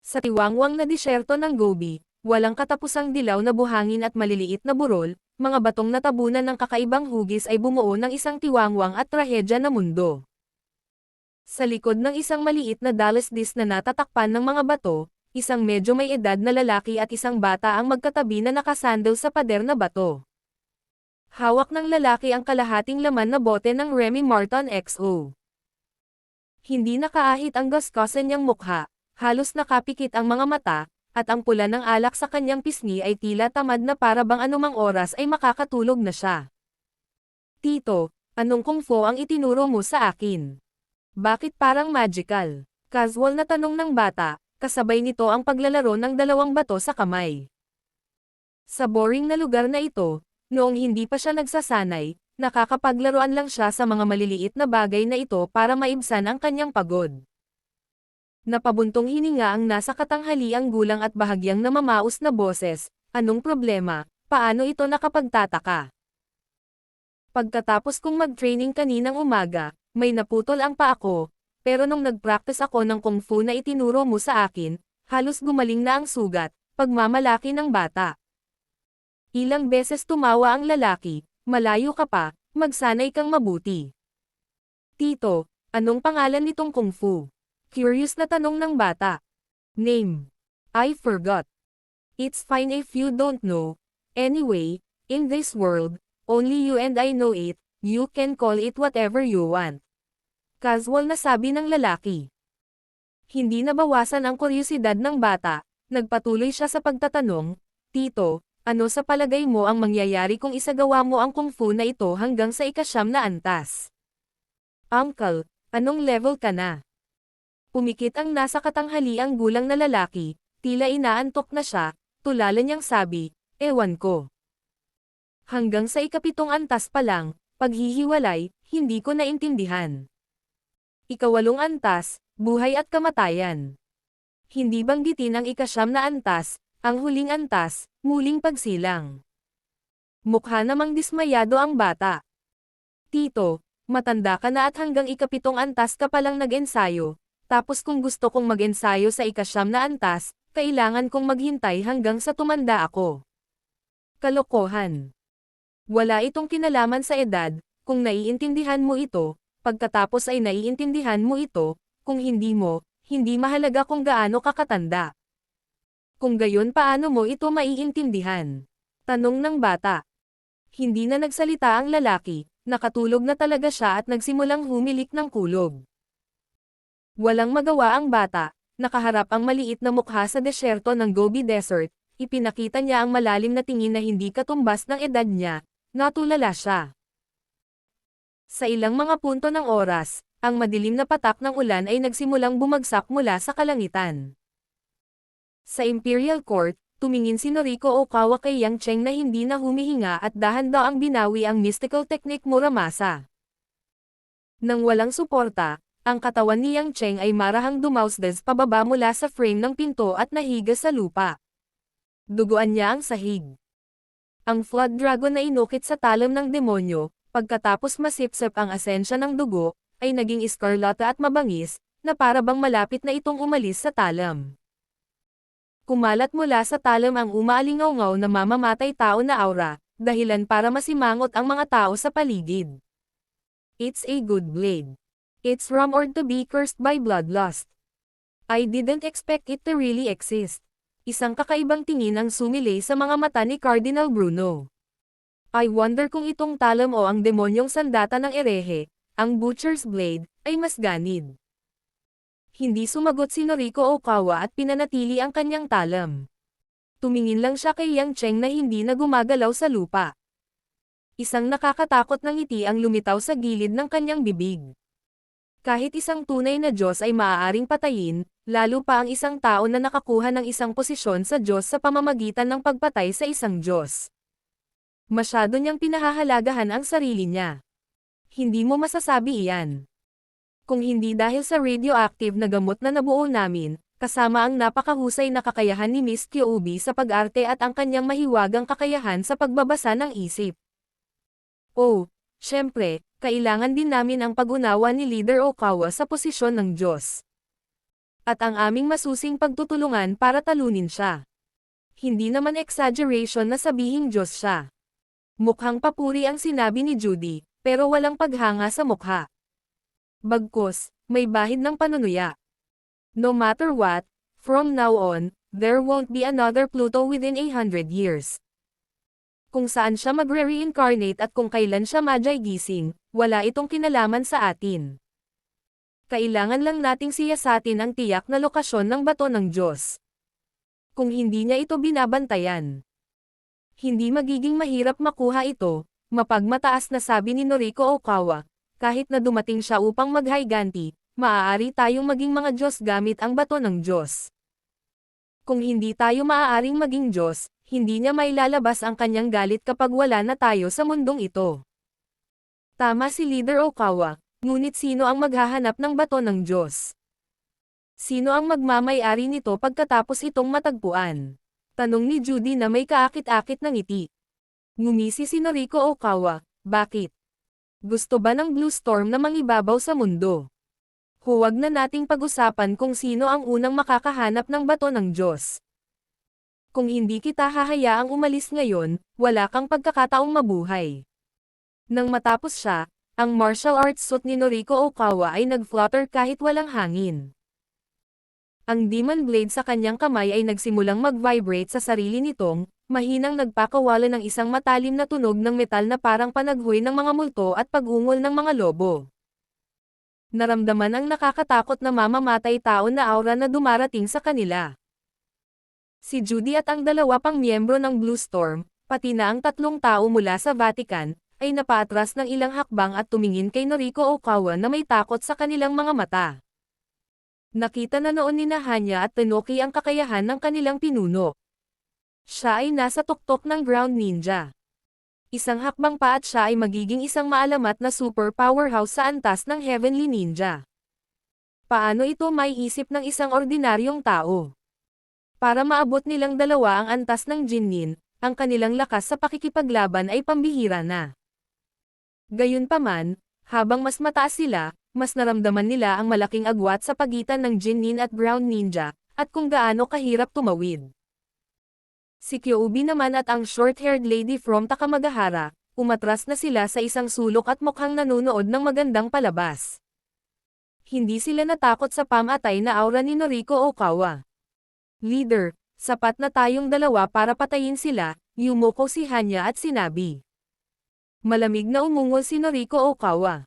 Sa tiwangwang na disyerto ng Gobi, walang katapusang dilaw na buhangin at maliliit na burol, mga batong natabunan ng kakaibang hugis ay bumuo ng isang tiwangwang at trahedya na mundo. Sa likod ng isang maliit na Dallas disc na natatakpan ng mga bato, isang medyo may edad na lalaki at isang bata ang magkatabi na nakasandal sa pader na bato. Hawak ng lalaki ang kalahating laman na bote ng Remy Martin XO. Hindi nakaahit ang gaskosan niyang mukha, halos nakapikit ang mga mata, at ang pula ng alak sa kanyang pisngi ay tila tamad na para bang anumang oras ay makakatulog na siya. Tito, anong kung fu ang itinuro mo sa akin? Bakit parang magical? Casual na tanong ng bata, kasabay nito ang paglalaro ng dalawang bato sa kamay. Sa boring na lugar na ito, noong hindi pa siya nagsasanay, nakakapaglaruan lang siya sa mga maliliit na bagay na ito para maibsan ang kanyang pagod. Napabuntong hininga ang nasa katanghaliang gulang at bahagyang namamaos na boses, anong problema, paano ito nakapagtataka? Pagkatapos kong mag-training kaninang umaga, may naputol ang paa ko, pero nung nag-practice ako ng kung fu na itinuro mo sa akin, halos gumaling na ang sugat, pagmamalaki ng bata. Ilang beses tumawa ang lalaki, malayo ka pa, magsanay kang mabuti. Tito, anong pangalan nitong kung fu? Curious na tanong ng bata. Name. I forgot. It's fine if you don't know. Anyway, in this world, only you and I know it, you can call it whatever you want. Casual na sabi ng lalaki. Hindi nabawasan ang kuryosidad ng bata, nagpatuloy siya sa pagtatanong, Tito, ano sa palagay mo ang mangyayari kung isagawa mo ang kung fu na ito hanggang sa ika-9 na antas? Uncle, anong level ka na? Pumikit ang nasa katanghaliang gulang na lalaki, tila inaantok na siya, tulala niyang sabi, ewan ko. Hanggang sa ika-7 antas pa lang, paghihiwalay, hindi ko naintindihan. Ika-8 antas, buhay at kamatayan. Hindi banggitin ang ika-9 na antas, ang huling antas, muling pagsilang. Mukha namang dismayado ang bata. Tito, matanda ka na at hanggang ika-7 antas ka palang nag-ensayo. Tapos kung gusto kong mag-ensayo sa ika-9 na antas, kailangan kong maghintay hanggang sa tumanda ako. Kalokohan. Wala itong kinalaman sa edad, kung naiintindihan mo ito, pagkatapos ay naiintindihan mo ito, kung hindi mo, hindi mahalaga kung gaano ka katanda. Kung gayon paano mo ito maiintindihan? Tanong ng bata. Hindi na nagsalita ang lalaki, nakatulog na talaga siya at nagsimulang humilik ng kulog. Walang magawa ang bata, nakaharap ang maliit na mukha sa desyerto ng Gobi Desert, ipinakita niya ang malalim na tingin na hindi katumbas ng edad niya, natulala siya. Sa ilang mga punto ng oras, ang madilim na patak ng ulan ay nagsimulang bumagsak mula sa kalangitan. Sa Imperial Court, tumingin si Noriko Okawa kay Yang Cheng na hindi na humihinga at dahan-daang binawi ang mystical technique Muramasa. Nang walang suporta, ang katawan ni Yang Cheng ay marahang dumausdas pababa mula sa frame ng pinto at nahiga sa lupa. Duguan niya ang sahig. Ang Flood Dragon na inukit sa talam ng demonyo, pagkatapos masipsip ang asensya ng dugo, ay naging iskarlata at mabangis, na para bang malapit na itong umalis sa talam. Kumalat mula sa talam ang umaalingaw-ngaw na mamamatay tao na aura, dahilan para masimangot ang mga tao sa paligid. It's a good blade. It's rumored to be cursed by bloodlust. I didn't expect it to really exist. Isang kakaibang tingin ang sumilay sa mga mata ni Cardinal Bruno. I wonder kung itong talam o ang demonyong sandata ng erehe, ang Butcher's Blade, ay mas ganid. Hindi sumagot si Noriko Okawa at pinanatili ang kanyang talam. Tumingin lang siya kay Yang Cheng na hindi na gumagalaw sa lupa. Isang nakakatakot na ngiti ang lumitaw sa gilid ng kanyang bibig. Kahit isang tunay na Diyos ay maaaring patayin, lalo pa ang isang tao na nakakuha ng isang posisyon sa Diyos sa pamamagitan ng pagpatay sa isang Diyos. Masyado niyang pinahahalagahan ang sarili niya. Hindi mo masasabi iyan. Kung hindi dahil sa radioactive na gamot na nabuo namin, kasama ang napakahusay na kakayahan ni Miss Kyoubi sa pag-arte at ang kanyang mahiwagang kakayahan sa pagbabasa ng isip. Oh, syempre, kailangan din namin ang pag-unawa ni Leader Okawa sa posisyon ng Diyos. At ang aming masusing pagtutulungan para talunin siya. Hindi naman exaggeration na sabihing Diyos siya. Mukhang papuri ang sinabi ni Judy, pero walang paghanga sa mukha. Bagkus, may bahid ng panunuya. No matter what, from now on, there won't be another Pluto within 100 years. Kung saan siya magre-reincarnate at kung kailan siya gising, wala itong kinalaman sa atin. Kailangan lang nating siyasatin ang tiyak na lokasyon ng bato ng Diyos. Kung hindi niya ito binabantayan, hindi magiging mahirap makuha ito, mapagmataas na sabi ni Noriko Okawa. Kahit na dumating siya upang maghayganti, maaari tayong maging mga Diyos gamit ang bato ng Diyos. Kung hindi tayo maaaring maging Diyos, hindi niya mailalabas ang kanyang galit kapag wala na tayo sa mundong ito. Tama si Leader Okawa. Ngunit sino ang maghahanap ng bato ng Diyos? Sino ang magmamay-ari nito pagkatapos itong matagpuan? Tanong ni Judy na may kaakit-akit ng ngiti. Ngumisi si Noriko Okawa, bakit? Gusto ba ng Blue Storm na mangibabaw sa mundo? Huwag na nating pag-usapan kung sino ang unang makakahanap ng bato ng Diyos. Kung hindi kita hahayaang umalis ngayon, wala kang pagkakataong mabuhay. Nang matapos siya, ang martial arts suit ni Noriko Okawa ay nag-flutter kahit walang hangin. Ang demon blade sa kanyang kamay ay nagsimulang mag-vibrate sa sarili nitong, mahinang nagpakawala ng isang matalim na tunog ng metal na parang panaghoy ng mga multo at pag-ungol ng mga lobo. Naramdaman ang nakakatakot na mamamatay tao na aura na dumarating sa kanila. Si Judy at ang dalawa pang miyembro ng Blue Storm, pati na ang 3 tao mula sa Vatican, ay napaatras ng ilang hakbang at tumingin kay Noriko Okawa na may takot sa kanilang mga mata. Nakita na noon ni Hanya at Tenoki ang kakayahan ng kanilang pinuno. Siya ay nasa tuktok ng ground ninja. Isang hakbang pa at siya ay magiging isang maalamat na super powerhouse sa antas ng Heavenly Ninja. Paano ito may isip ng isang ordinaryong tao? Para maabot nilang dalawa ang antas ng Jinnin, ang kanilang lakas sa pakikipaglaban ay pambihira na. Gayunpaman, habang mas mataas sila, mas naramdaman nila ang malaking agwat sa pagitan ng Jinnin at Ground Ninja, at kung gaano kahirap tumawid. Si Kyoubi naman at ang short-haired lady from Takamagahara, umatras na sila sa isang sulok at mukhang nanonood ng magandang palabas. Hindi sila natakot sa pamatay na aura ni Noriko Okawa. Leader, sapat na tayong dalawa para patayin sila, yumoko si Hanya at sinabi. Malamig na umungol si Noriko Okawa.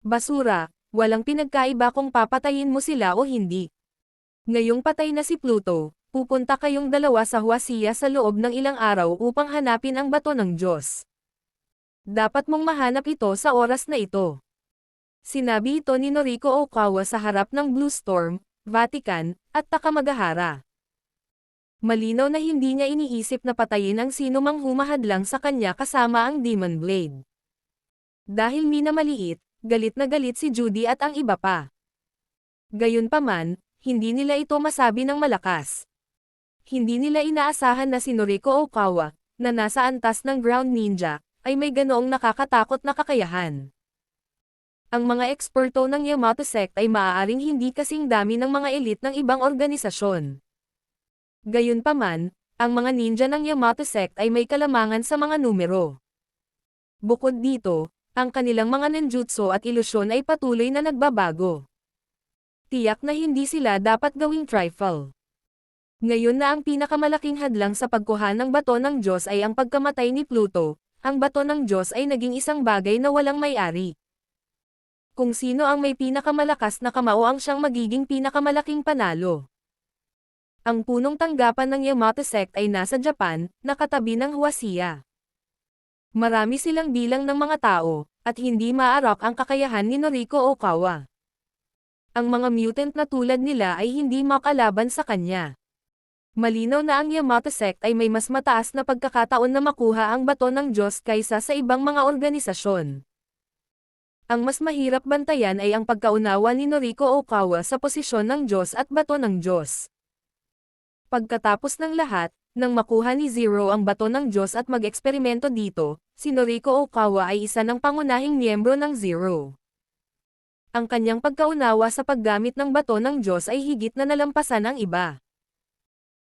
Basura, walang pinagkaiba kung papatayin mo sila o hindi. Ngayong patay na si Pluto, pupunta kayong dalawa sa Huasia sa loob ng ilang araw upang hanapin ang bato ng Diyos. Dapat mong mahanap ito sa oras na ito. Sinabi ito ni Noriko Okawa sa harap ng Blue Storm, Vatican, at Takamagahara. Malinaw na hindi niya iniisip na patayin ang sino mang humahadlang sa kanya kasama ang Demon Blade. Dahil minamaliit, galit na galit si Judy at ang iba pa. Gayunpaman, hindi nila ito masabi ng malakas. Hindi nila inaasahan na si Noriko Okawa, na nasa antas ng Ground Ninja, ay may ganoong nakakatakot na kakayahan. Ang mga eksperto ng Yamato Sect ay maaaring hindi kasing dami ng mga elite ng ibang organisasyon. Gayunpaman, ang mga ninja ng Yamato Sect ay may kalamangan sa mga numero. Bukod dito, ang kanilang mga ninjutsu at ilusyon ay patuloy na nagbabago. Tiyak na hindi sila dapat gawing trifle. Ngayon na ang pinakamalaking hadlang sa pagkuha ng bato ng Diyos ay ang pagkamatay ni Pluto, ang bato ng Diyos ay naging isang bagay na walang may-ari. Kung sino ang may pinakamalakas na kamao ang siyang magiging pinakamalaking panalo. Ang punong tanggapan ng Yamato Sect ay nasa Japan, nakatabi ng Huasia. Marami silang bilang ng mga tao, at hindi maarak ang kakayahan ni Noriko Okawa. Ang mga mutant na tulad nila ay hindi makalaban sa kanya. Malinaw na ang Yamato Sect ay may mas mataas na pagkakataon na makuha ang bato ng Diyos kaysa sa ibang mga organisasyon. Ang mas mahirap bantayan ay ang pagkaunawa ni Noriko Okawa sa posisyon ng Diyos at bato ng Diyos. Pagkatapos ng lahat, nang makuha ni Zero ang bato ng Diyos at mag-eksperimento dito, si Noriko Okawa ay isa ng pangunahing miyembro ng Zero. Ang kanyang pagkaunawa sa paggamit ng bato ng Diyos ay higit na nalampasan ang iba.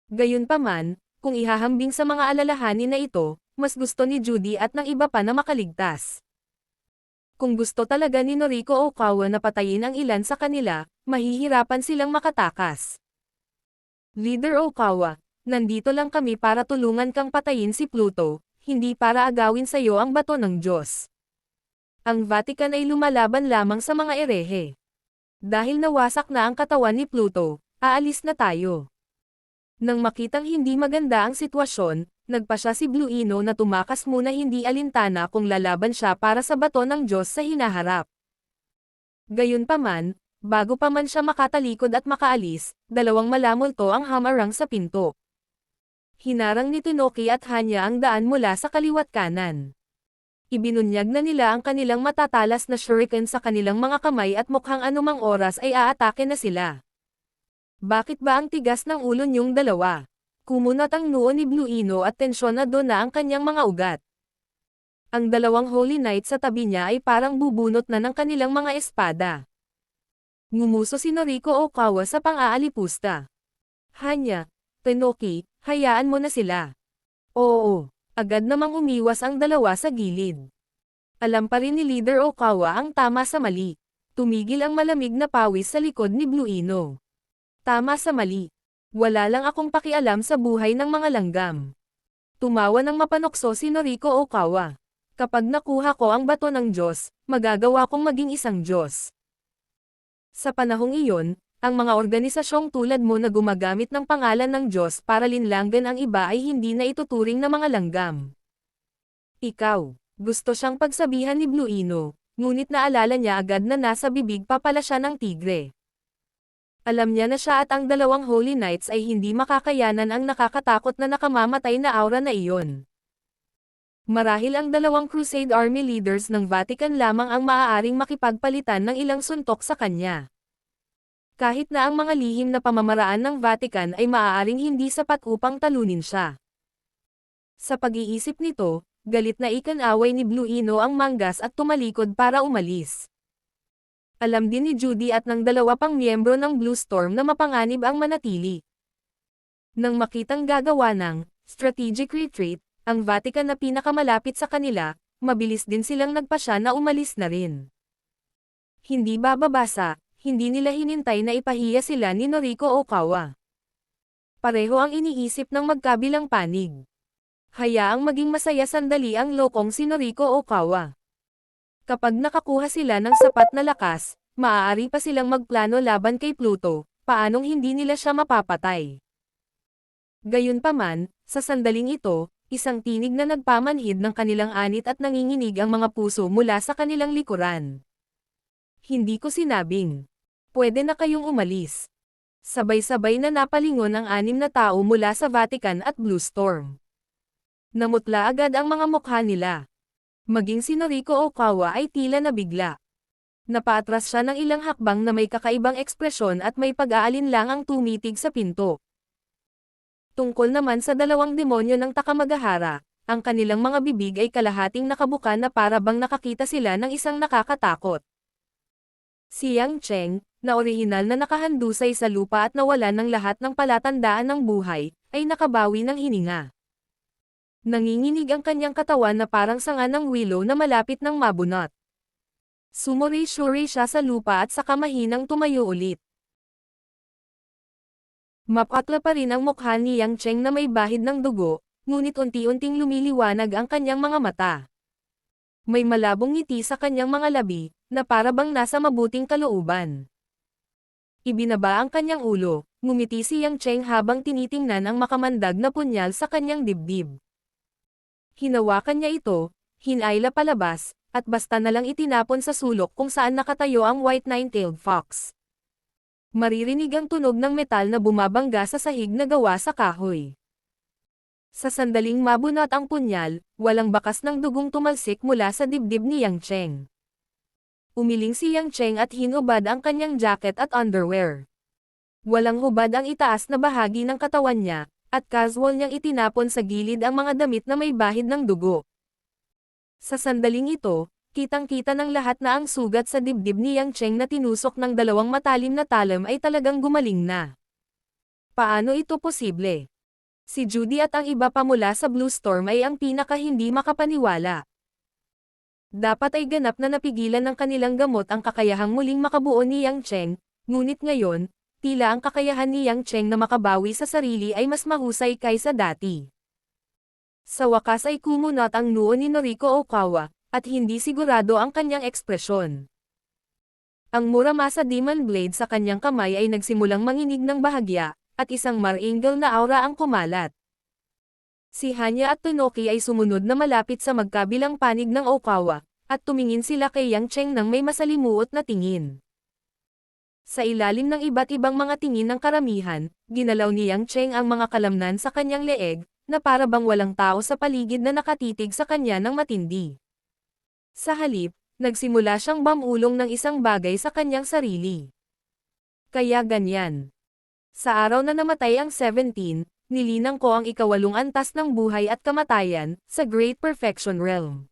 Gayunpaman, kung ihahambing sa mga alalahanin na ito, mas gusto ni Judy at ng iba pa na makaligtas. Kung gusto talaga ni Noriko Okawa na patayin ang ilan sa kanila, mahihirapan silang makatakas. Leader Okawa, nandito lang kami para tulungan kang patayin si Pluto, hindi para agawin sa iyo ang bato ng Diyos. Ang Vatican ay lumalaban lamang sa mga erehe. Dahil nawasak na ang katawan ni Pluto, aalis na tayo. Nang makitang hindi maganda ang sitwasyon, nagpa siya si Blue Ino na tumakas muna hindi alintana kung lalaban siya para sa bato ng Diyos sa hinaharap. Gayunpaman, bago pa man siya makatalikod at makaalis, dalawang malamulto ang hamarang sa pinto. Hinarang ni Tinoki at Hanya ang daan mula sa kaliwat kanan. Ibinunyag na nila ang kanilang matatalas na shuriken sa kanilang mga kamay at mukhang anumang oras ay aatake na sila. Bakit ba ang tigas ng ulo niyong dalawa? Kumunat ang noo ni Blue Ino at tensyonado na ang kanyang mga ugat. Ang dalawang Holy Knight sa tabi niya ay parang bubunot na ng kanilang mga espada. Ngumuso si Noriko Okawa sa pang-aalipusta. Hanya, Tinoki, hayaan mo na sila. Oo. Agad namang umiwas ang dalawa sa gilid. Alam pa rin ni Leader Okawa ang tama sa mali. Tumigil ang malamig na pawis sa likod ni Blue Ino. Tama sa mali. Wala lang akong pakialam sa buhay ng mga langgam. Tumawa ng mapanokso si Noriko Okawa. Kapag nakuha ko ang bato ng Diyos, magagawa kong maging isang Diyos. Sa panahong iyon, ang mga organisasyong tulad mo na gumagamit ng pangalan ng Diyos para linlanggan ang iba ay hindi na ituturing na mga langgam. Ikaw, gusto siyang pagsabihan ni Blue Ino, ngunit naalala niya agad na nasa bibig pa pala siya ng tigre. Alam niya na siya at ang dalawang Holy Knights ay hindi makakayanan ang nakakatakot na nakamamatay na aura na iyon. Marahil ang dalawang Crusade Army leaders ng Vatican lamang ang maaaring makipagpalitan ng ilang suntok sa kanya. Kahit na ang mga lihim na pamamaraan ng Vatican ay maaaring hindi sapat upang talunin siya. Sa pag-iisip nito, galit na ikan-away ni Blue Ino ang manggas at tumalikod para umalis. Alam din ni Judy at ng dalawa pang miyembro ng Blue Storm na mapanganib ang manatili. Nang makitang gagawa ng strategic retreat, ang Vatican na pinakamalapit sa kanila, mabilis din silang nagpasya na umalis na rin. Hindi bababasa. Hindi nila hinintay na ipahiya sila ni Noriko Okawa. Pareho ang iniisip ng magkabilang panig. Hayaang maging masaya sandali ang lokong si Noriko Okawa. Kapag nakakuha sila ng sapat na lakas, maaari pa silang magplano laban kay Pluto, paanong hindi nila siya mapapatay. Gayunpaman, sa sandaling ito, isang tinig na nagpamanhid ng kanilang anit at nanginginig ang mga puso mula sa kanilang likuran. Hindi ko sinabing, pwede na kayong umalis. Sabay-sabay na napalingon ang 6 na tao mula sa Vatican at Blue Storm. Namutla agad ang mga mukha nila. Maging si Noriko Okawa ay tila nabigla. Napaatras siya ng ilang hakbang na may kakaibang ekspresyon at may pag-aalinlangang tumitig sa pinto. Tungkol naman sa dalawang demonyo ng Takamagahara, ang kanilang mga bibig ay kalahating nakabuka na para bang nakakita sila ng isang nakakatakot. Si Yang Cheng, na orihinal na nakahandusay sa lupa at nawalan ng lahat ng palatandaan ng buhay, ay nakabawi ng hininga. Nanginginig ang kanyang katawan na parang sanga ng willow na malapit ng mabunot. Sumuri-suri siya sa lupa at saka mahinang tumayo ulit. Mapatla pa rin ang mukha ni Yang Cheng na may bahid ng dugo, ngunit unti-unting lumiliwanag ang kanyang mga mata. May malabong ngiti sa kanyang mga labi, na para bang nasa mabuting kalooban. Ibinaba ang kanyang ulo, ngumiti si Yang Cheng habang tinitingnan ang makamandag na punyal sa kanyang dibdib. Hinawakan niya ito, hinayla palabas, at basta na lang itinapon sa sulok kung saan nakatayo ang White Nine-Tailed Fox. Maririnig ang tunog ng metal na bumabangga sa sahig na gawa sa kahoy. Sa sandaling mabunot ang punyal, walang bakas ng dugong tumalsik mula sa dibdib ni Yang Cheng. Umiling si Yang Cheng at hinubad ang kanyang jacket at underwear. Walang hubad ang itaas na bahagi ng katawan niya, at casual niyang itinapon sa gilid ang mga damit na may bahid ng dugo. Sa sandaling ito, Kitang-kita ng lahat na ang sugat sa dibdib ni Yang Cheng na tinusok ng dalawang matalim na talam ay talagang gumaling na. Paano ito posible? Si Judy at ang iba pa mula sa Blue Storm ay ang pinaka hindi makapaniwala. Dapat ay ganap na napigilan ng kanilang gamot ang kakayahang muling makabuo ni Yang Cheng, ngunit ngayon, tila ang kakayahan ni Yang Cheng na makabawi sa sarili ay mas mahusay kaysa dati. Sa wakas ay kumunot ang noo ni Noriko Okawa, at hindi sigurado ang kanyang ekspresyon. Ang Muramasa Demon Blade sa kanyang kamay ay nagsimulang manginig ng bahagya, at isang maringal na aura ang kumalat. Si Hanya at Tonoki ay sumunod na malapit sa magkabilang panig ng Okawa, at tumingin sila kay Yang Cheng ng may masalimuot na tingin. Sa ilalim ng iba't ibang mga tingin ng karamihan, ginalaw ni Yang Cheng ang mga kalamnan sa kanyang leeg, na para bang walang tao sa paligid na nakatitig sa kanya ng matindi. Sa halip, nagsimula siyang bamulong ng isang bagay sa kanyang sarili. Kaya ganyan. Sa araw na namatay ang 17, nilinang ko ang ikawalong antas ng buhay at kamatayan, sa Great Perfection Realm.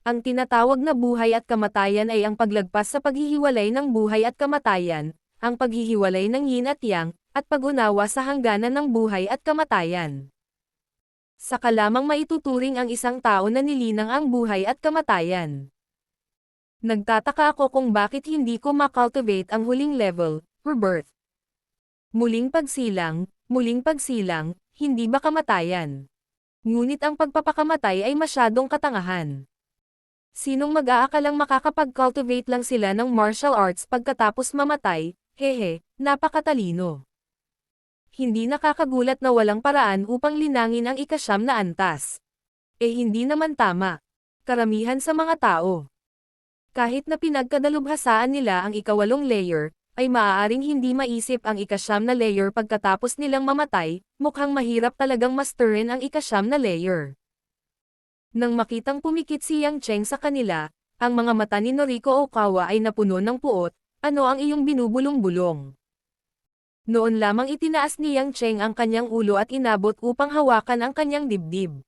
Ang tinatawag na buhay at kamatayan ay ang paglagpas sa paghihiwalay ng buhay at kamatayan, ang paghihiwalay ng yin at yang, at pag-unawa sa hangganan ng buhay at kamatayan. Saka lamang maituturing ang isang tao na nilinang ang buhay at kamatayan. Nagtataka ako kung bakit hindi ko makultivate ang huling level, rebirth. Muling pagsilang, hindi ba kamatayan? Ngunit ang pagpapakamatay ay masyadong katangahan. Sinong mag-aakalang makakapag-cultivate lang sila ng martial arts pagkatapos mamatay, hehe, napakatalino. Hindi nakakagulat na walang paraan upang linangin ang ikasyam na antas. Hindi naman tama. Karamihan sa mga tao. Kahit na pinagkadalubhasaan nila ang ikawalong layer, ay maaaring hindi maisip ang ikasyam na layer pagkatapos nilang mamatay, mukhang mahirap talagang masterin ang ikasyam na layer. Nang makitang pumikit si Yang Cheng sa kanila, ang mga mata ni Noriko Okawa ay napuno ng puot, ano ang iyong binubulong-bulong? Noon lamang itinaas ni Yang Cheng ang kanyang ulo at inabot upang hawakan ang kanyang dibdib.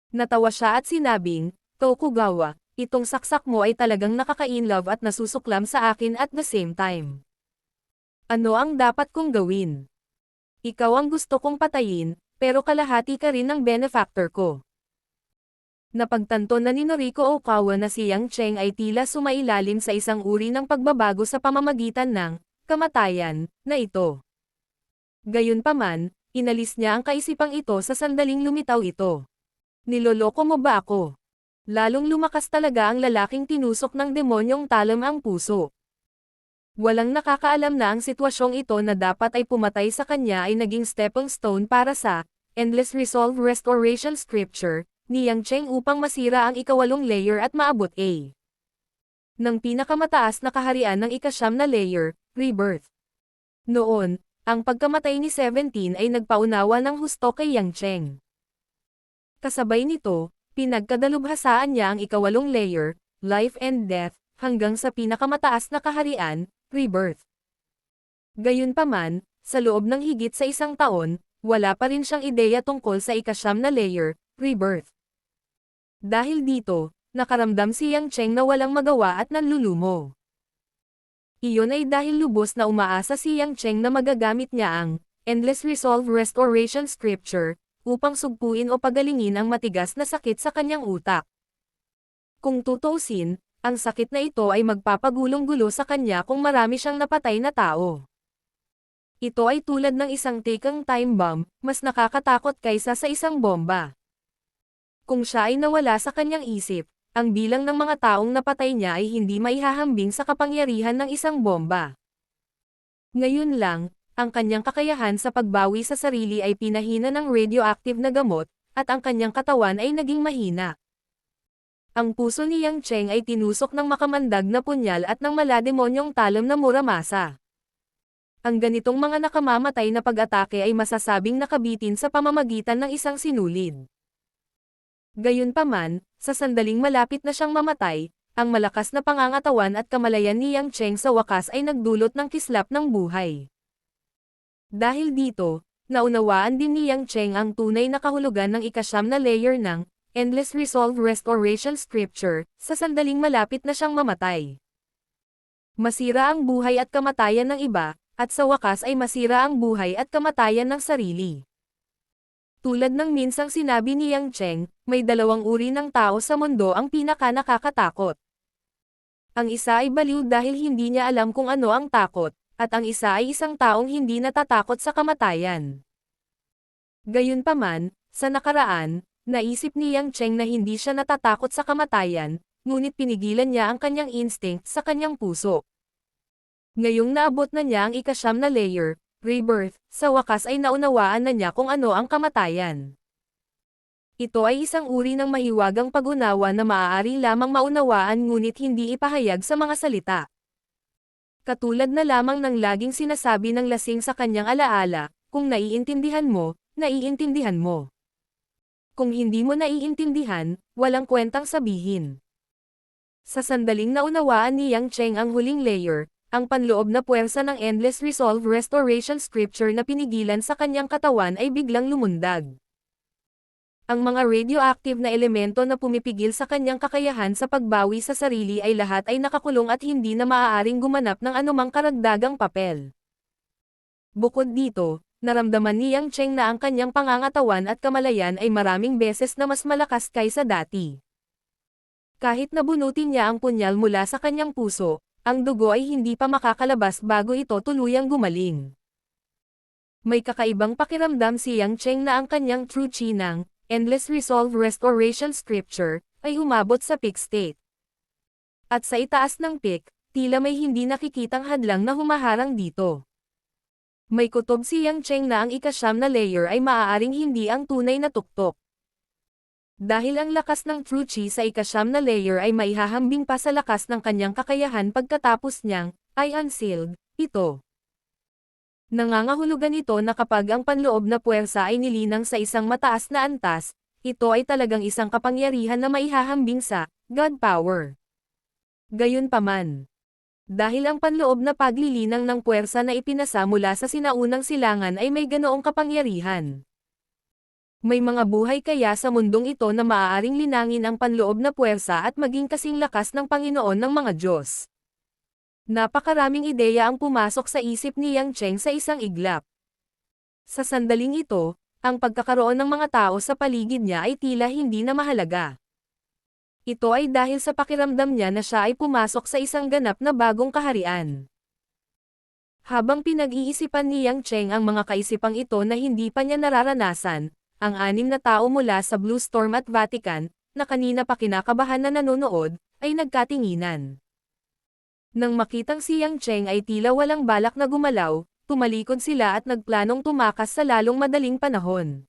Natawa siya at sinabing, Tokugawa, itong saksak mo ay talagang nakaka-inlove at nasusuklam sa akin at the same time. Ano ang dapat kong gawin? Ikaw ang gusto kong patayin, pero kalahati ka rin ng benefactor ko. Napagtanto na ni Noriko Okawa na si Yang Cheng ay tila sumailalim sa isang uri ng pagbabago sa pamamagitan ng kamatayan na ito. Gayunpaman, inalis niya ang kaisipang ito sa sandaling lumitaw ito. Niloloko mo ba ako? Lalong lumakas talaga ang lalaking tinusok ng demonyong talam ang puso. Walang nakakaalam na ang sitwasyong ito na dapat ay pumatay sa kanya ay naging stepping stone para sa Endless Resolve Restoration Scripture ni Yang Cheng upang masira ang ikawalong layer at maabot ng pinakamataas na kaharian ng ikasyam na layer, rebirth. Noon, ang pagkamatay ni 17 ay nagpaunawa ng husto kay Yang Cheng. Kasabay nito, pinagkadalubhasaan niya ang ikawalong layer, life and death, hanggang sa pinakamataas na kaharian, rebirth. Gayunpaman, sa loob ng higit sa isang taon, wala pa rin siyang ideya tungkol sa ikasyam na layer, rebirth. Dahil dito, nakaramdam si Yang Cheng na walang magawa at nanlulumo. Iyon ay dahil lubos na umaasa si Yang Cheng na magagamit niya ang Endless Resolve Restoration Scripture upang sugpuin o pagalingin ang matigas na sakit sa kanyang utak. Kung tutuusin, ang sakit na ito ay magpapagulong-gulo sa kanya kung marami siyang napatay na tao. Ito ay tulad ng isang ticking time bomb, mas nakakatakot kaysa sa isang bomba. Kung siya ay nawala sa kanyang isip, ang bilang ng mga taong napatay niya ay hindi maihahambing sa kapangyarihan ng isang bomba. Ngayon lang, ang kanyang kakayahan sa pagbawi sa sarili ay pinahina ng radioactive na gamot, at ang kanyang katawan ay naging mahina. Ang puso ni Yang Cheng ay tinusok ng makamandag na punyal at ng malademonyong talam na Muramasa. Ang ganitong mga nakamamatay na pag-atake ay masasabing nakabitin sa pamamagitan ng isang sinulid. Gayunpaman, sa sandaling malapit na siyang mamatay, ang malakas na pangangatawan at kamalayan ni Yang Cheng sa wakas ay nagdulot ng kislap ng buhay. Dahil dito, naunawaan din ni Yang Cheng ang tunay na kahulugan ng ikasyam na layer ng Endless Resolve Restoration Scripture, sa sandaling malapit na siyang mamatay. Masira ang buhay at kamatayan ng iba, at sa wakas ay masira ang buhay at kamatayan ng sarili. Tulad ng minsang sinabi ni Yang Cheng, may dalawang uri ng tao sa mundo ang pinaka-nakakatakot. Ang isa ay baliw dahil hindi niya alam kung ano ang takot, at ang isa ay isang taong hindi natatakot sa kamatayan. Gayunpaman, sa nakaraan, naisip ni Yang Cheng na hindi siya natatakot sa kamatayan, ngunit pinigilan niya ang kanyang instinct sa kanyang puso. Ngayong naabot na niya ang ika-9 na layer, Rebirth, sa wakas ay naunawaan na niya kung ano ang kamatayan. Ito ay isang uri ng mahiwagang pag-unawa na maaari lamang maunawaan ngunit hindi ipahayag sa mga salita. Katulad na lamang ng laging sinasabi ng lasing sa kanyang alaala, kung naiintindihan mo, naiintindihan mo. Kung hindi mo naiintindihan, walang kwentang sabihin. Sa sandaling naunawaan ni Yang Cheng ang huling layer, ang panloob na puwersa ng Endless Resolve Restoration Scripture na pinigilan sa kanyang katawan ay biglang lumundag. Ang mga radioactive na elemento na pumipigil sa kanyang kakayahan sa pagbawi sa sarili ay lahat ay nakakulong at hindi na maaaring gumanap ng anumang karagdagang papel. Bukod dito, naramdaman ni Yang Cheng na ang kanyang pangangatawan at kamalayan ay maraming beses na mas malakas kaysa dati. Kahit nabunutin niya ang punyal mula sa kanyang puso, ang dugo ay hindi pa makakalabas bago ito tuluyang gumaling. May kakaibang pakiramdam si Yang Cheng na ang kanyang true chi ng Endless Resolve Restoration Scripture ay umabot sa peak state. At sa itaas ng peak, tila may hindi nakikitang hadlang na humaharang dito. May kutob si Yang Cheng na ang ika-9 na layer ay maaaring hindi ang tunay na tuktok. Dahil ang lakas ng true chi sa ika-9 na layer ay maihahambing pa sa lakas ng kanyang kakayahan pagkatapos niyang ay unsealed ito. Nangangahulugan ito na kapag ang panloob na puwersa ay nilinang sa isang mataas na antas, ito ay talagang isang kapangyarihan na maihahambing sa God power. Gayunpaman, dahil ang panloob na paglilinang ng puwersa na ipinasa mula sa sinaunang silangan ay may ganoong kapangyarihan. May mga buhay kaya sa mundong ito na maaaring linangin ang panloob na puwersa at maging kasing lakas ng Panginoon ng mga Diyos. Napakaraming ideya ang pumasok sa isip ni Yang Cheng sa isang iglap. Sa sandaling ito, ang pagkakaroon ng mga tao sa paligid niya ay tila hindi na mahalaga. Ito ay dahil sa pakiramdam niya na siya ay pumasok sa isang ganap na bagong kaharian. Habang pinag-iisipan ni Yang Cheng ang mga kaisipang ito na hindi pa niya nararanasan, ang 6 na tao mula sa Blue Storm at Vatican, na kanina pa kinakabahan na nanonood, ay nagkatinginan. Nang makitang si Yang Cheng ay tila walang balak na gumalaw, tumalikod sila at nagplanong tumakas sa lalong madaling panahon.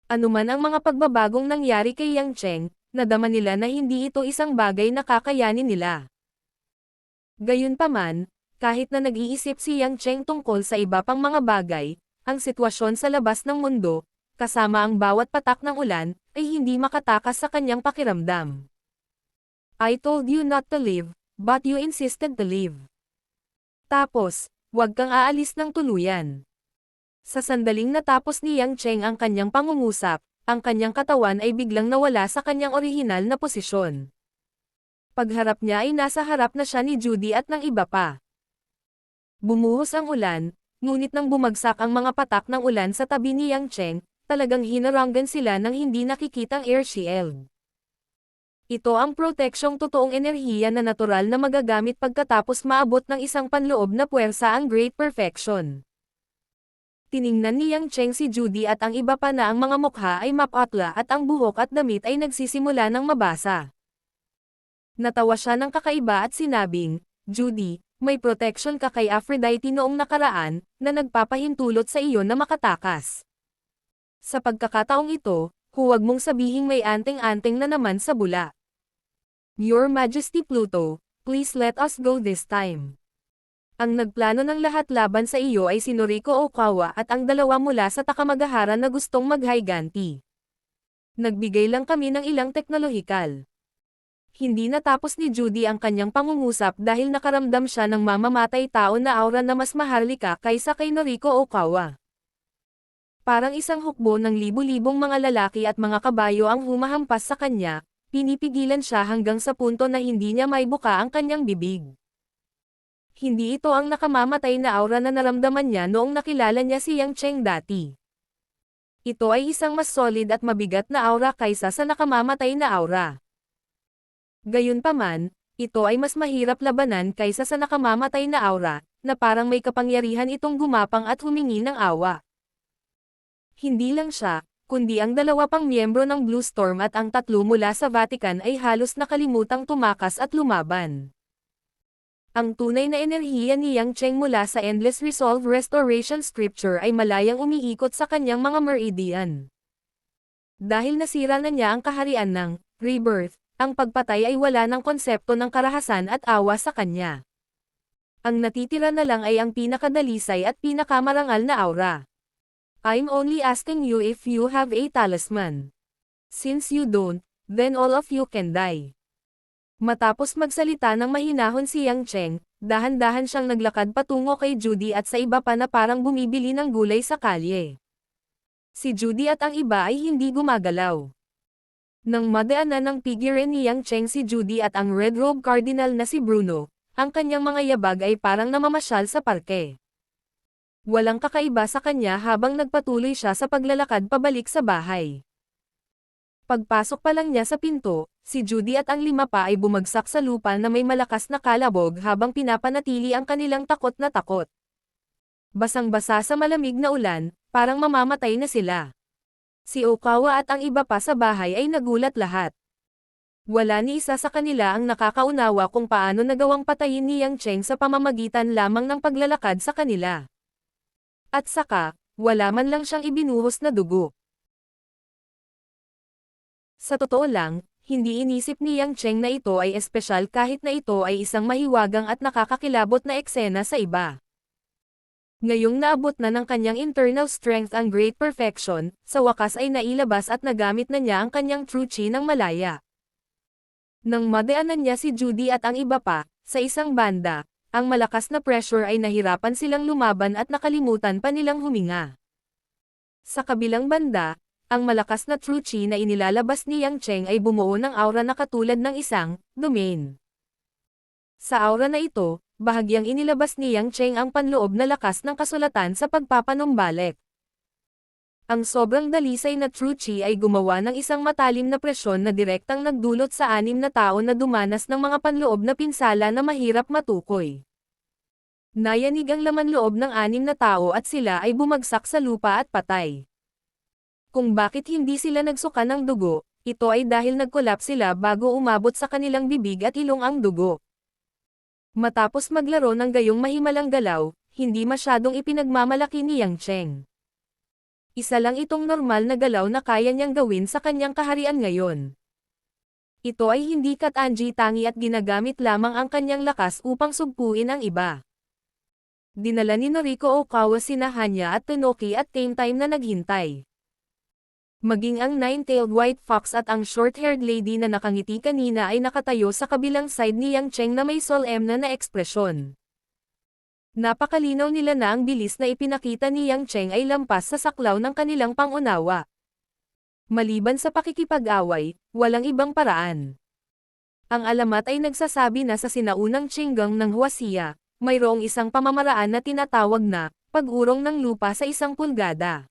Anuman ang mga pagbabagong nangyari kay Yang Cheng, nadama nila na hindi ito isang bagay na kakayanin nila. Gayunpaman, kahit na nag-iisip si Yang Cheng tungkol sa iba pang mga bagay, ang sitwasyon sa labas ng mundo, kasama ang bawat patak ng ulan, ay hindi makatakas sa kanyang pakiramdam. I told you not to leave, but you insisted to leave. Tapos, huwag kang aalis ng tuluyan. Sa sandaling natapos ni Yang Cheng ang kanyang pangungusap, ang kanyang katawan ay biglang nawala sa kanyang orihinal na posisyon. Pagharap niya ay nasa harap na siya ni Judy at ng iba pa. Bumuhos ang ulan, ngunit nang bumagsak ang mga patak ng ulan sa tabi ni Yang Cheng, talagang hinaranggan sila ng hindi nakikitang air shield. Ito ang proteksyong totoong enerhiya na natural na magagamit pagkatapos maabot ng isang panloob na puwersa ang Great Perfection. Tiningnan ni Yang Cheng si Judy at ang iba pa na ang mga mukha ay mapatla at ang buhok at damit ay nagsisimula ng mabasa. Natawa siya ng kakaiba at sinabing, Judy, may protection ka kay Aphrodite noong nakaraan, na nagpapahintulot sa iyo na makatakas. Sa pagkakataong ito, huwag mong sabihing may anting-anting na naman sa bula. Your Majesty Pluto, please let us go this time. Ang nagplano ng lahat laban sa iyo ay si Noriko Okawa at ang dalawa mula sa Takamagahara na gustong maghayganti. Nagbigay lang kami ng ilang teknolohikal. Hindi natapos ni Judy ang kanyang pangungusap dahil nakaramdam siya ng mamamatay tao na aura na mas maharlika kaysa kay Noriko Okawa. Parang isang hukbo ng libu-libong mga lalaki at mga kabayo ang humahampas sa kanya, pinipigilan siya hanggang sa punto na hindi niya maibuka ang kanyang bibig. Hindi ito ang nakamamatay na aura na naramdaman niya noong nakilala niya si Yang Cheng dati. Ito ay isang mas solid at mabigat na aura kaysa sa nakamamatay na aura. Gayunpaman, ito ay mas mahirap labanan kaysa sa nakamamatay na aura, na parang may kapangyarihan itong gumapang at humingi ng awa. Hindi lang siya, kundi ang dalawa pang miyembro ng Blue Storm at ang tatlo mula sa Vatican ay halos nakalimutang tumakas at lumaban. Ang tunay na enerhiya ni Yang Cheng mula sa Endless Resolve Restoration Scripture ay malayang umiikot sa kanyang mga meridian. Dahil nasira na niya ang kaharian ng Rebirth, ang pagpatay ay wala ng konsepto ng karahasan at awa sa kanya. Ang natitira na lang ay ang pinakadalisay at pinakamarangal na aura. I'm only asking you if you have a talisman. Since you don't, then all of you can die. Matapos magsalita ng mahinahon si Yang Cheng, dahan-dahan siyang naglakad patungo kay Judy at sa iba pa na parang bumibili ng gulay sa kalye. Si Judy at ang iba ay hindi gumagalaw. Nang madaanan ng figure ni Yang Cheng si Judy at ang Red Robe Cardinal na si Bruno, ang kanyang mga yabag ay parang namamasyal sa parke. Walang kakaiba sa kanya habang nagpatuloy siya sa paglalakad pabalik sa bahay. Pagpasok pa lang niya sa pinto, si Judy at ang lima pa ay bumagsak sa lupa na may malakas na kalabog habang pinapanatili ang kanilang takot na takot. Basang-basa sa malamig na ulan, parang mamamatay na sila. Si Okawa at ang iba pa sa bahay ay nagulat lahat. Wala ni isa sa kanila ang nakakaunawa kung paano nagawang patayin ni Yang Cheng sa pamamagitan lamang ng paglalakad sa kanila. At saka, wala man lang siyang ibinuhos na dugo. Sa totoo lang, hindi inisip ni Yang Cheng na ito ay espesyal kahit na ito ay isang mahiwagang at nakakakilabot na eksena sa iba. Ngayong naabot na ng kanyang internal strength ang great perfection, sa wakas ay nailabas at nagamit na niya ang kanyang true chi ng malaya. Nang madaanan niya si Judy at ang iba pa, sa isang banda, ang malakas na pressure ay nahirapan silang lumaban at nakalimutan pa nilang huminga. Sa kabilang banda, ang malakas na true chi na inilalabas ni Yang Cheng ay bumuo ng aura na katulad ng isang domain. Sa aura na ito, bahagyang inilabas ni Yang Cheng ang panloob na lakas ng kasulatan sa pagpapanumbalik. Ang sobrang dalisay na true chi ay gumawa ng isang matalim na presyon na direktang nagdulot sa 6 na tao na dumanas ng mga panloob na pinsala na mahirap matukoy. Nayanig ang laman loob ng 6 na tao at sila ay bumagsak sa lupa at patay. Kung bakit hindi sila nagsuka ng dugo, ito ay dahil nag-collapse sila bago umabot sa kanilang bibig at ilong ang dugo. Matapos maglaro ng gayong mahimalang galaw, hindi masyadong ipinagmamalaki ni Yang Cheng. Isa lang itong normal na galaw na kaya niyang gawin sa kanyang kaharian ngayon. Ito ay hindi katangi-tangi at ginagamit lamang ang kanyang lakas upang sugpuin ang iba. Dinala ni Noriko Okawa sina Hanya at Tenoki at Game Time na naghintay. Maging ang nine-tailed white fox at ang short-haired lady na nakangiti kanina ay nakatayo sa kabilang side ni Yang Cheng na may solemn na ekspresyon. Napakalinaw nila na ang bilis na ipinakita ni Yang Cheng ay lampas sa saklaw ng kanilang pangunawa. Maliban sa pakikipag-away, walang ibang paraan. Ang alamat ay nagsasabi na sa sinaunang Qinggang ng Huaxia, mayroong isang pamamaraan na tinatawag na pag-urong ng lupa sa 1 pulgada.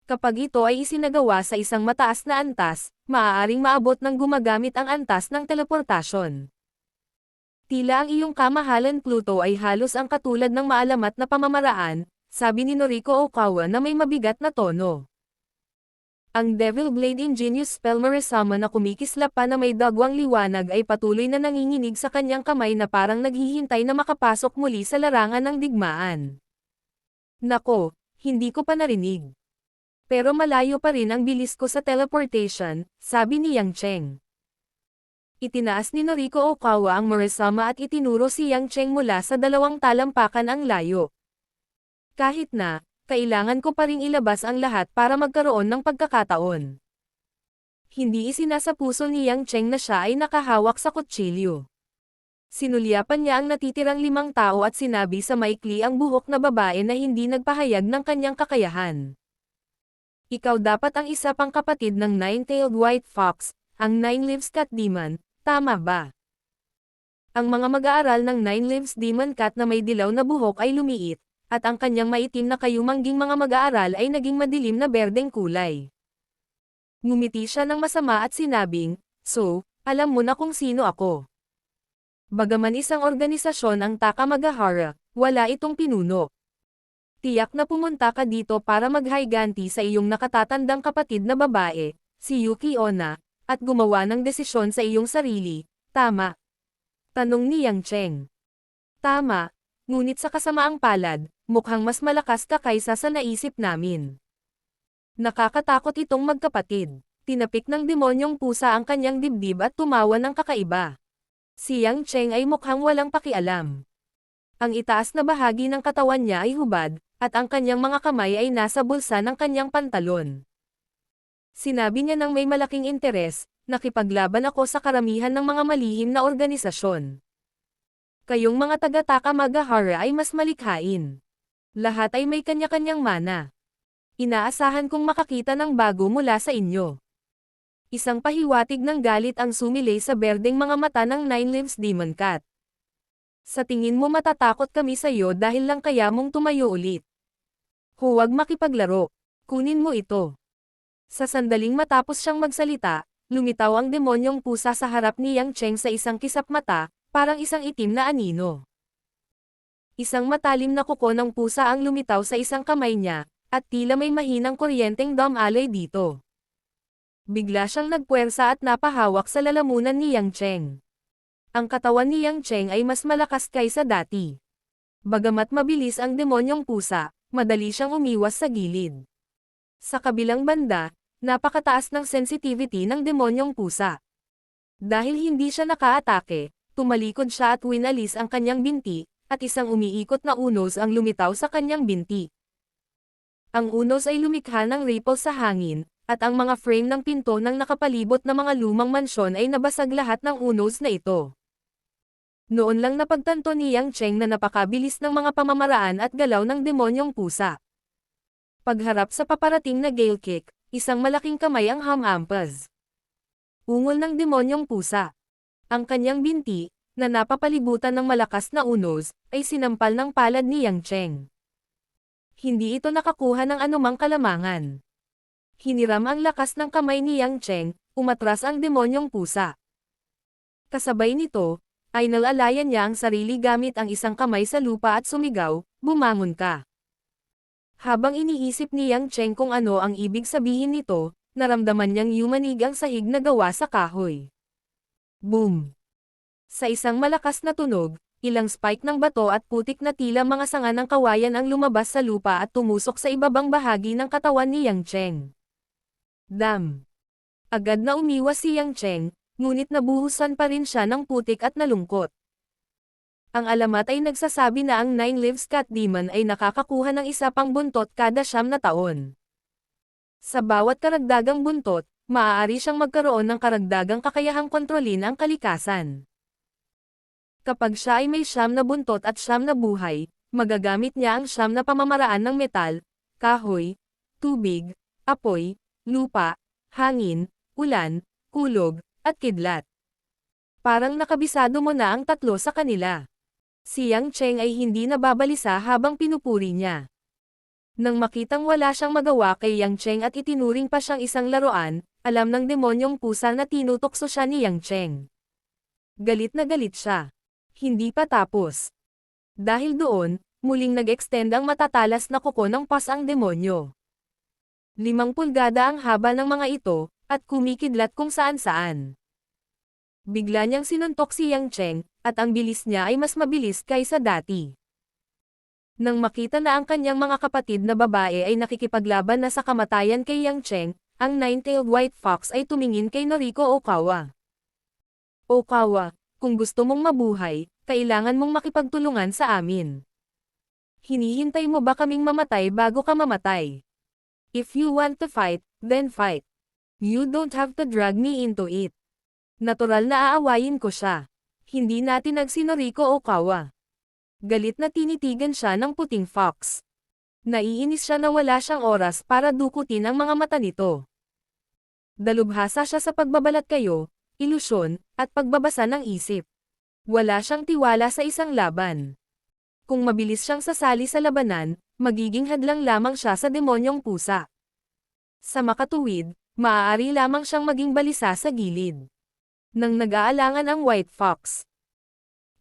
Kapag ito ay isinagawa sa isang mataas na antas, maaaring maabot ng gumagamit ang antas ng teleportasyon. Tila ang iyong kamahalan Pluto ay halos ang katulad ng maalamat na pamamaraan, sabi ni Noriko Okawa na may mabigat na tono. Ang Devil Blade Ingenious Spell Marisama na kumikislap pa na may dagwang liwanag ay patuloy na nanginginig sa kanyang kamay na parang naghihintay na makapasok muli sa larangan ng digmaan. Nako, hindi ko pa narinig. Pero malayo pa rin ang bilis ko sa teleportation, sabi ni Yang Cheng. Itinaas ni Noriko Okawa ang Marisama at itinuro si Yang Cheng mula sa 2 talampakan ang layo. Kahit na, kailangan ko pa ring ilabas ang lahat para magkaroon ng pagkakataon. Hindi isinasapuso ni Yang Cheng na siya ay nakahawak sa kutsilyo. Sinulyapan niya ang natitirang 5 tao at sinabi sa maikli ang buhok na babae na hindi nagpahayag ng kanyang kakayahan. Ikaw dapat ang isa pang kapatid ng Nine-Tailed White Fox, ang Nine Lives Cat Demon, tama ba? Ang mga mag-aaral ng Nine Lives Demon Cat na may dilaw na buhok ay lumiit, at ang kanyang maitim na kayumangging mga mag-aaral ay naging madilim na berdeng kulay. Ngumiti siya ng masama at sinabing, "So, alam mo na kung sino ako." Bagaman isang organisasyon ang Takamagahara, wala itong pinuno. Tiyak na pumunta ka dito para maghiganti sa iyong nakatatandang kapatid na babae, si Yuki Onna, at gumawa ng desisyon sa iyong sarili, tama? Tanong ni Yang Cheng. Tama, ngunit sa kasamaang palad, mukhang mas malakas ka kaysa sa naisip namin. Nakakatakot itong magkapatid. Tinapik ng demonyong pusa ang kanyang dibdib at tumawa ng kakaiba. Si Yang Cheng ay mukhang walang pakialam. Ang itaas na bahagi ng katawan niya ay hubad, at ang kanyang mga kamay ay nasa bulsa ng kanyang pantalon. Sinabi niya ng may malaking interes, nakipaglaban ako sa karamihan ng mga malihim na organisasyon. Kayong mga taga-Takamagahara ay mas malikhain. Lahat ay may kanya-kanyang mana. Inaasahan kong makakita ng bago mula sa inyo. Isang pahiwatig ng galit ang sumilay sa berdeng mga mata ng Nine Lives Demon Cat. Sa tingin mo matatakot kami sa iyo dahil lang kaya mong tumayo ulit. Huwag makipaglaro. Kunin mo ito. Sa sandaling matapos siyang magsalita, lumitaw ang demonyong pusa sa harap ni Yang Cheng sa isang kisap mata, parang isang itim na anino. Isang matalim na kuko ng pusa ang lumitaw sa isang kamay niya, at tila may mahinang kuryenteng dumalay dito. Bigla siyang nagpuwersa at napahawak sa lalamunan ni Yang Cheng. Ang katawan ni Yang Cheng ay mas malakas kaysa dati. Bagamat mabilis ang demonyong pusa, madali siyang umiwas sa gilid. Sa kabilang banda, napakataas ng sensitivity ng demonyong pusa. Dahil hindi siya nakaatake, tumalikod siya at winalis ang kanyang binti, at isang umiikot na unos ang lumitaw sa kanyang binti. Ang unos ay lumikha ng ripple sa hangin, at ang mga frame ng pinto ng nakapalibot na mga lumang mansyon ay nabasag lahat ng unos na ito. Noon lang napagtanto ni Yang Cheng na napakabilis ng mga pamamaraan at galaw ng demonyong pusa. Pagharap sa paparating na gale kick, isang malaking kamay ang hamampas. Ungol ng demonyong pusa. Ang kanyang binti, na napapalibutan ng malakas na unos, ay sinampal ng palad ni Yang Cheng. Hindi ito nakakuha ng anumang kalamangan. Hiniram ang lakas ng kamay ni Yang Cheng, umatras ang demonyong pusa. Kasabay nito, ay nalalayan niya ang sarili gamit ang isang kamay sa lupa at sumigaw, "Bumangon ka." Habang iniisip ni Yang Cheng kung ano ang ibig sabihin nito, naramdaman niyang yumanig ang sahig na gawa sa kahoy. Boom! Sa isang malakas na tunog, ilang spike ng bato at putik na tila mga sanga ng kawayan ang lumabas sa lupa at tumusok sa ibabang bahagi ng katawan ni Yang Cheng. Dam! Agad na umiwas si Yang Cheng, ngunit nabuhusan pa rin siya ng putik at nalungkot. Ang alamat ay nagsasabi na ang Nine Lives Cat Demon ay nakakakuha ng isa pang buntot kada 9 na taon. Sa bawat karagdagang buntot, maaari siyang magkaroon ng karagdagang kakayahang kontrolin ang kalikasan. Kapag siya ay may 9 na buntot at 9 na buhay, magagamit niya ang 9 na pamamaraan ng metal, kahoy, tubig, apoy, lupa, hangin, ulan, kulog, at kidlat. Parang nakabisado mo na ang 3 sa kanila. Si Yang Cheng ay hindi nababalisa habang pinupuri niya. Nang makitang wala siyang magawa kay Yang Cheng at itinuring pa siyang isang laruan, alam ng demonyong pusa na tinutokso siya ni Yang Cheng. Galit na galit siya. Hindi pa tapos. Dahil doon, muling nag-extend ang matatalas na kuko ng pas ang demonyo. 5 pulgada ang haba ng mga ito, at kumikidlat kung saan-saan. Bigla niyang sinuntok si Yang Cheng, at ang bilis niya ay mas mabilis kaysa dati. Nang makita na ang kanyang mga kapatid na babae ay nakikipaglaban na sa kamatayan kay Yang Cheng, ang Nine-Tailed White Fox ay tumingin kay Noriko Okawa. Okawa, kung gusto mong mabuhay, kailangan mong makipagtulungan sa amin. Hinihintay mo ba kaming mamatay bago ka mamatay? If you want to fight, then fight. You don't have to drag me into it. Natural na aawayin ko siya. Hindi natin nagsinoriko Okawa. Galit na tinitigan siya ng puting fox. Naiinis siya na wala siyang oras para dukutin ang mga mata nito. Dalubhasa siya sa pagbabalat kayo, ilusyon, at pagbabasa ng isip. Wala siyang tiwala sa isang laban. Kung mabilis siyang sasali sa labanan, magiging hadlang lamang siya sa demonyong pusa. Sa makatuwid, maaari lamang siyang maging balisa sa gilid. Nang nag-aalangan ang White Fox.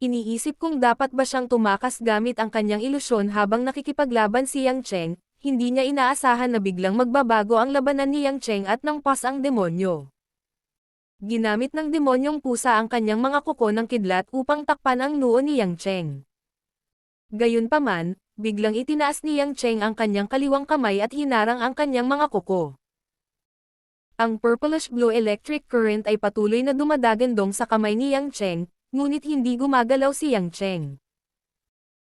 Iniisip kung dapat ba siyang tumakas gamit ang kanyang ilusyon habang nakikipaglaban si Yang Cheng, hindi niya inaasahan na biglang magbabago ang labanan ni Yang Cheng at nang pas ang demonyo. Ginamit ng demonyong pusa ang kanyang mga kuko ng kidlat upang takpan ang noo ni Yang Cheng. Gayunpaman, biglang itinaas ni Yang Cheng ang kanyang kaliwang kamay at hinarang ang kanyang mga kuko. Ang purplish-blue electric current ay patuloy na dumadagandong sa kamay ni Yang Cheng, ngunit hindi gumagalaw si Yang Cheng.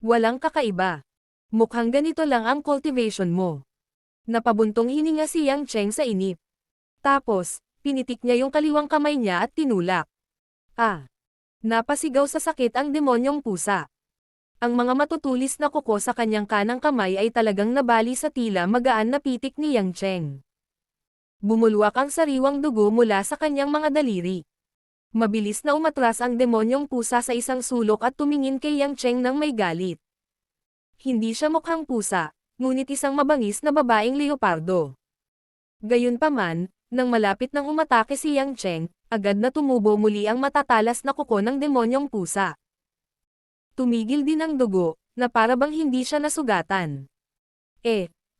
Walang kakaiba. Mukhang ganito lang ang cultivation mo. Napabuntong hininga si Yang Cheng sa inip. Tapos, pinitik niya yung kaliwang kamay niya at tinulak. Napasigaw sa sakit ang demonyong pusa. Ang mga matutulis na kuko sa kanyang kanang kamay ay talagang nabali sa tila magaan na pitik ni Yang Cheng. Bumulwak ang sariwang dugo mula sa kanyang mga daliri. Mabilis na umatras ang demonyong pusa sa isang sulok at tumingin kay Yang Cheng nang may galit. Hindi siya mukhang pusa, ngunit isang mabangis na babaeng leopardo. Gayunpaman, nang malapit nang umatake si Yang Cheng, agad na tumubo muli ang matatalas na kuko ng demonyong pusa. Tumigil din ang dugo, na para bang hindi siya nasugatan.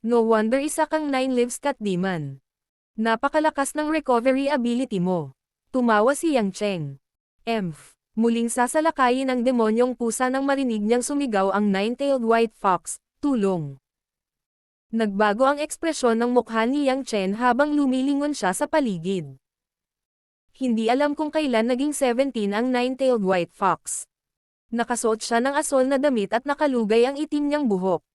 No wonder isa kang 9 lives cat demon. Napakalakas ng recovery ability mo. Tumawa si Yang Cheng. Muling sasalakayin ang demonyong pusa nang marinig niyang sumigaw ang nine-tailed white fox, tulong. Nagbago ang ekspresyon ng mukha ni Yang Chen habang lumilingon siya sa paligid. Hindi alam kung kailan naging 17 ang nine-tailed white fox. Nakasuot siya ng asol na damit at nakalugay ang itim niyang buhok.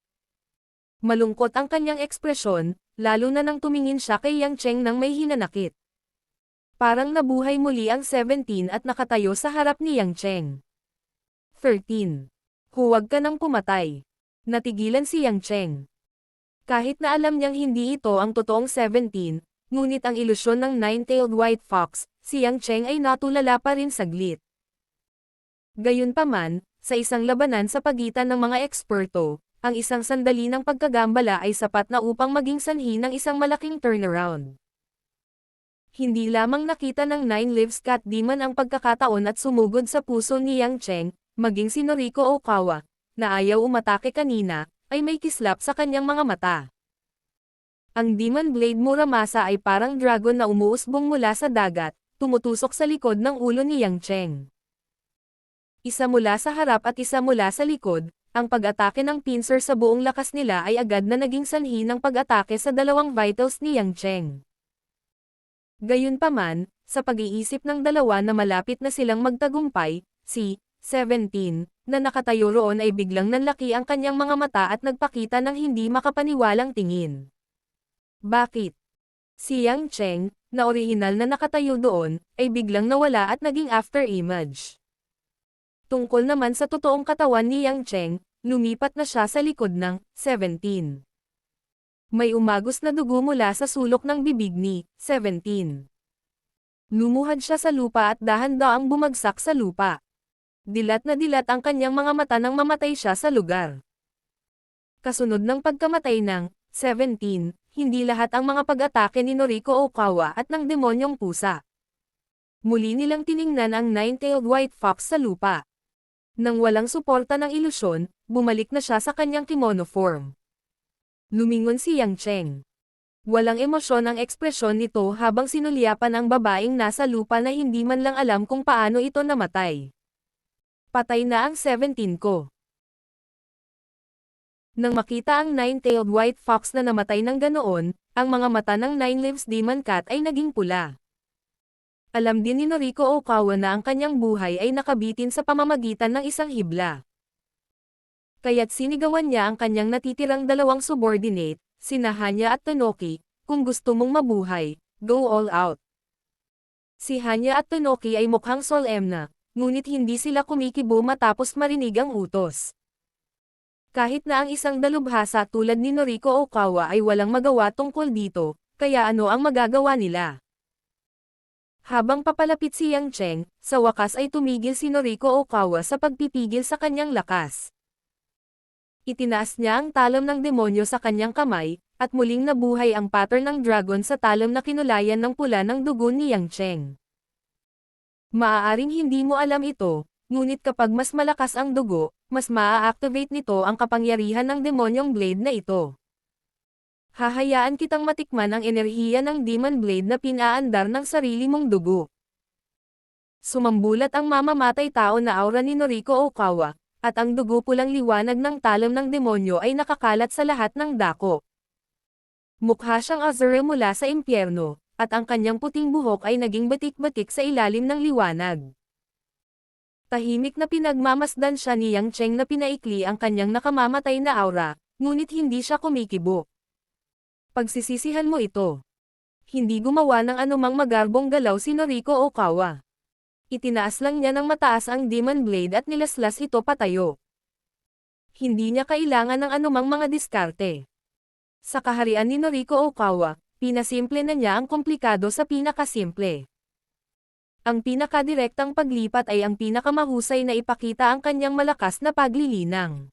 Malungkot ang kanyang ekspresyon, lalo na nang tumingin siya kay Yang Cheng nang may hinanakit. Parang nabuhay muli ang 17 at nakatayo sa harap ni Yang Cheng. 13. Huwag ka nang pumatay. Natigilan si Yang Cheng. Kahit na alam niyang hindi ito ang totoong 17, ngunit ang ilusyon ng nine-tailed white fox, si Yang Cheng ay natulala pa rin saglit. Gayunpaman, sa isang labanan sa pagitan ng mga eksperto, ang isang sandali ng pagkagambala ay sapat na upang maging sanhi ng isang malaking turnaround. Hindi lamang nakita ng Nine Lives Cat Demon ang pagkakataon at sumugod sa puso ni Yang Cheng, maging si Noriko Okawa, na ayaw umatake kanina, ay may kislap sa kanyang mga mata. Ang Demon Blade Muramasa ay parang dragon na umuusbong mula sa dagat, tumutusok sa likod ng ulo ni Yang Cheng. Isa mula sa harap at isa mula sa likod, ang pag-atake ng pincer sa buong lakas nila ay agad na naging sanhi ng pag-atake sa dalawang vitals ni Yang Cheng. Gayunpaman, sa pag-iisip ng dalawa na malapit na silang magtagumpay, si 17, na nakatayo roon ay biglang nanlaki ang kanyang mga mata at nagpakita ng hindi makapaniwalang tingin. Bakit? Si Yang Cheng, na orihinal na nakatayo doon, ay biglang nawala at naging after-image. Tungkol naman sa totoong katawan ni Yang Cheng, lumipat na siya sa likod ng 17. May umagos na dugo mula sa sulok ng bibig ni 17. Lumuhad siya sa lupa at dahan-daang bumagsak sa lupa. Dilat na dilat ang kanyang mga mata nang mamatay siya sa lugar. Kasunod ng pagkamatay ng 17, hindi lahat ang mga pag-atake ni Noriko Okawa at ng demonyong pusa. Muli nilang tiningnan ang nine-tailed white fox sa lupa. Nang walang suporta ng ilusyon, bumalik na siya sa kanyang kimono form. Lumingon si Yang Cheng. Walang emosyon ang ekspresyon nito habang sinulyapan ang babaeng nasa lupa na hindi man lang alam kung paano ito namatay. Patay na ang 17 ko. Nang makita ang nine-tailed white fox na namatay ng ganoon, ang mga mata ng Nine Lives Demon Cat ay naging pula. Alam din ni Noriko Okawa na ang kanyang buhay ay nakabitin sa pamamagitan ng isang hibla. Kaya't sinigawan niya ang kanyang natitirang dalawang subordinate, sina Hanya at Tonoki, kung gusto mong mabuhay, go all out. Si Hanya at Tonoki ay mukhang solemn na, ngunit hindi sila kumikibo matapos marinig ang utos. Kahit na ang isang dalubhasa tulad ni Noriko Okawa ay walang magawa tungkol dito, kaya ano ang magagawa nila? Habang papalapit si Yang Cheng, sa wakas ay tumigil si Noriko Okawa sa pagpipigil sa kanyang lakas. Itinaas niya ang talam ng demonyo sa kanyang kamay, at muling nabuhay ang pattern ng dragon sa talam na kinulayan ng pula ng dugo ni Yang Cheng. Maaaring hindi mo alam ito, ngunit kapag mas malakas ang dugo, mas maa-activate nito ang kapangyarihan ng demonyong blade na ito. Hahayaan kitang matikman ang enerhiya ng Demon Blade na pinaandar ng sarili mong dugo. Sumambulat ang mamamatay tao na aura ni Noriko Okawa, at ang dugo pulang liwanag ng talam ng demonyo ay nakakalat sa lahat ng dako. Mukha siyang Azure mula sa impyerno, at ang kanyang puting buhok ay naging batik-batik sa ilalim ng liwanag. Tahimik na pinagmamasdan siya ni Yang Cheng na pinaikli ang kanyang nakamamatay na aura, ngunit hindi siya kumikibo. Pagsisisihan mo ito. Hindi gumawa ng anumang magarbong galaw si Noriko Okawa. Itinaas lang niya ng mataas ang Demon Blade at nilaslas ito patayo. Hindi niya kailangan ng anumang mga diskarte. Sa kaharian ni Noriko Okawa, pinasimple na niya ang komplikado sa pinakasimple. Ang pinakadirektang paglipat ay ang pinakamahusay na ipakita ang kanyang malakas na paglilinang.